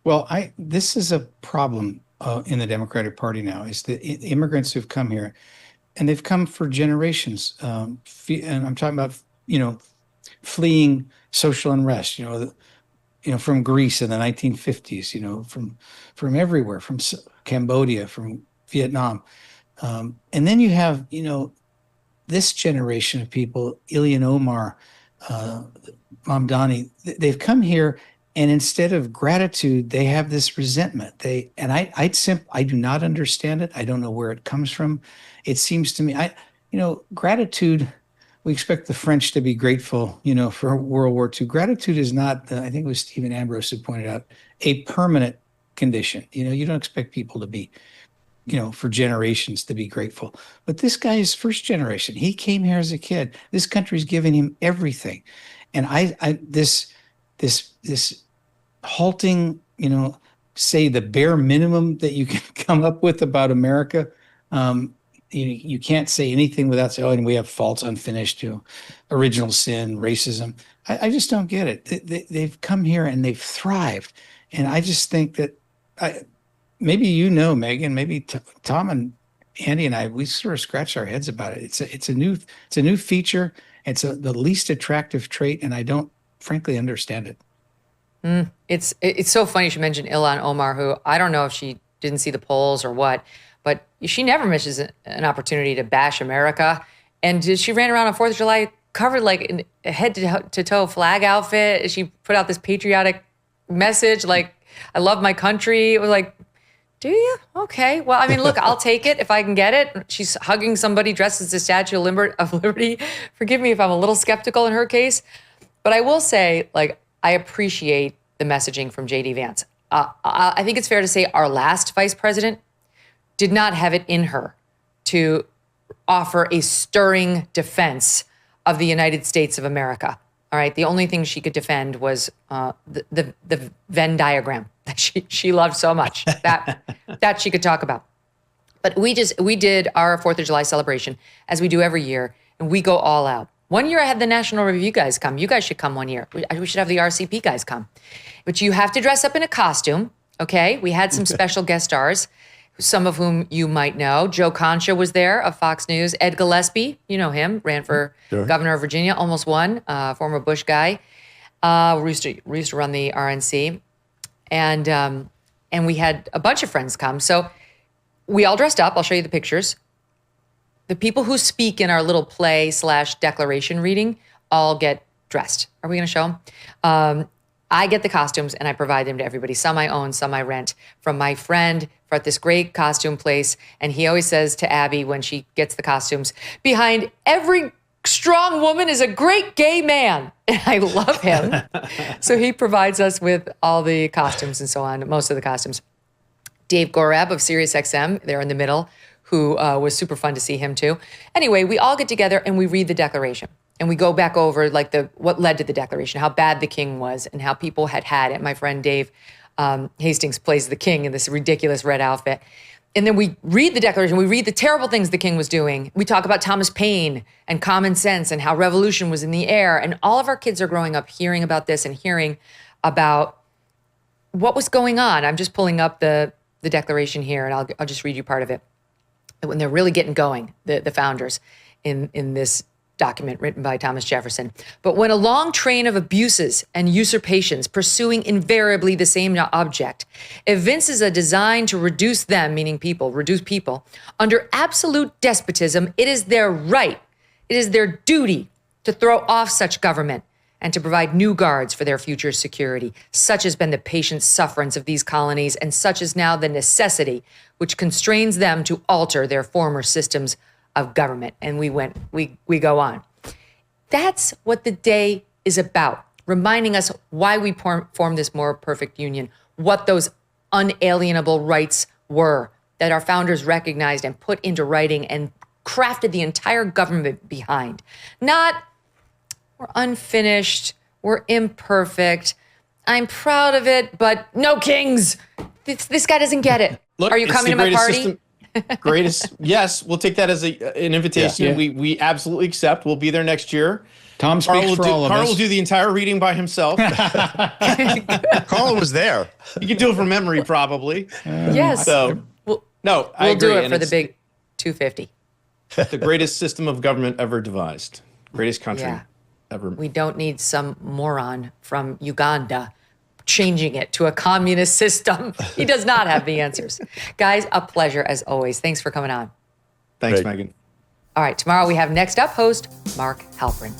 Well, this is a problem in the Democratic Party now, is the immigrants who've come here, and they've come for generations. And I'm talking about, fleeing social unrest, from Greece in the 1950s, from everywhere, from Cambodia, from Vietnam. And then you have, this generation of people, Ilhan Omar, Mamdani, they've come here, and instead of gratitude, they have this resentment. I do not understand it. I don't know where it comes from. It seems to me, gratitude, we expect the French to be grateful, for World War II. Gratitude is not, I think it was Stephen Ambrose who pointed out, a permanent condition. You don't expect people to be, for generations to be grateful. But this guy is first generation. He came here as a kid. This country's given him everything. And this halting, say the bare minimum that you can come up with about America, you can't say anything without saying, and we have faults, unfinished, original sin, racism. I just don't get it. They've come here and they've thrived. And I just think that maybe Megyn, maybe Tom and Andy and I, we sort of scratch our heads about it. It's a new feature. It's the least attractive trait, and I don't frankly understand it. It's so funny you should mention Ilhan Omar, who I don't know if she didn't see the polls or what, but she never misses an opportunity to bash America. And she ran around on 4th of July covered like a head to toe flag outfit. She put out this patriotic message like, I love my country. It was like, do you? Okay. Well, I mean, look, I'll take it if I can get it. She's hugging somebody dressed as the Statue of Liberty. Forgive me if I'm a little skeptical in her case. But I will say, I appreciate the messaging from JD Vance. I think it's fair to say our last vice president did not have it in her to offer a stirring defense of the United States of America. All right. The only thing she could defend was the Venn diagram that she loved so much that she could talk about. But we did our 4th of July celebration as we do every year, and we go all out. One year I had the National Review guys come. You guys should come one year. We should have the RCP guys come. But you have to dress up in a costume, okay? We had some special guest stars, some of whom you might know. Joe Concha was there of Fox News. Ed Gillespie, you know him, ran for governor of Virginia, almost won, former Bush guy. We used to run the RNC. And we had a bunch of friends come. So we all dressed up. I'll show you the pictures. The people who speak in our little play/declaration reading all get dressed. Are we going to show them? I get the costumes and I provide them to everybody. Some I own, some I rent from my friend at this great costume place. And he always says to Abby when she gets the costumes, behind every strong woman is a great gay man. And I love him. So he provides us with all the costumes and so on, most of the costumes. Dave Gorab of SiriusXM, there in the middle, who was super fun to see him too. Anyway, we all get together and we read the Declaration. And we go back over what led to the Declaration, how bad the king was and how people had it. My friend Dave Hastings plays the king in this ridiculous red outfit. And then we read the Declaration. We read the terrible things the king was doing. We talk about Thomas Paine and common sense and how revolution was in the air. And all of our kids are growing up hearing about this and hearing about what was going on. I'm just pulling up the Declaration here, and I'll just read you part of it. When they're really getting going, the founders in this document written by Thomas Jefferson. But when a long train of abuses and usurpations pursuing invariably the same object evinces a design to reduce them, meaning people, reduce people, under absolute despotism, it is their right, it is their duty to throw off such government and to provide new guards for their future security. Such has been the patient sufferance of these colonies, and such is now the necessity which constrains them to alter their former systems of government. And we go on. That's what the day is about, reminding us why we formed this more perfect union, what those unalienable rights were that our founders recognized and put into writing and crafted the entire government behind. Not, we're unfinished, we're imperfect, I'm proud of it, but no kings. This guy doesn't get it. Look, are you coming to my party? Greatest. Yes, we'll take that as an invitation. Yeah. We absolutely accept. We'll be there next year. Tom speaks for all of us. Carl will do the entire reading by himself. Carl was there. You can do it from memory, probably. Yes. So, I we'll do agree. it for the big 250. The greatest system of government ever devised. Greatest country ever. We don't need some moron from Uganda changing it to a communist system. He does not have the answers. Guys, a pleasure as always. Thanks for coming on. Thanks, Great. Megyn. All right, tomorrow we have next up host Mark Halperin.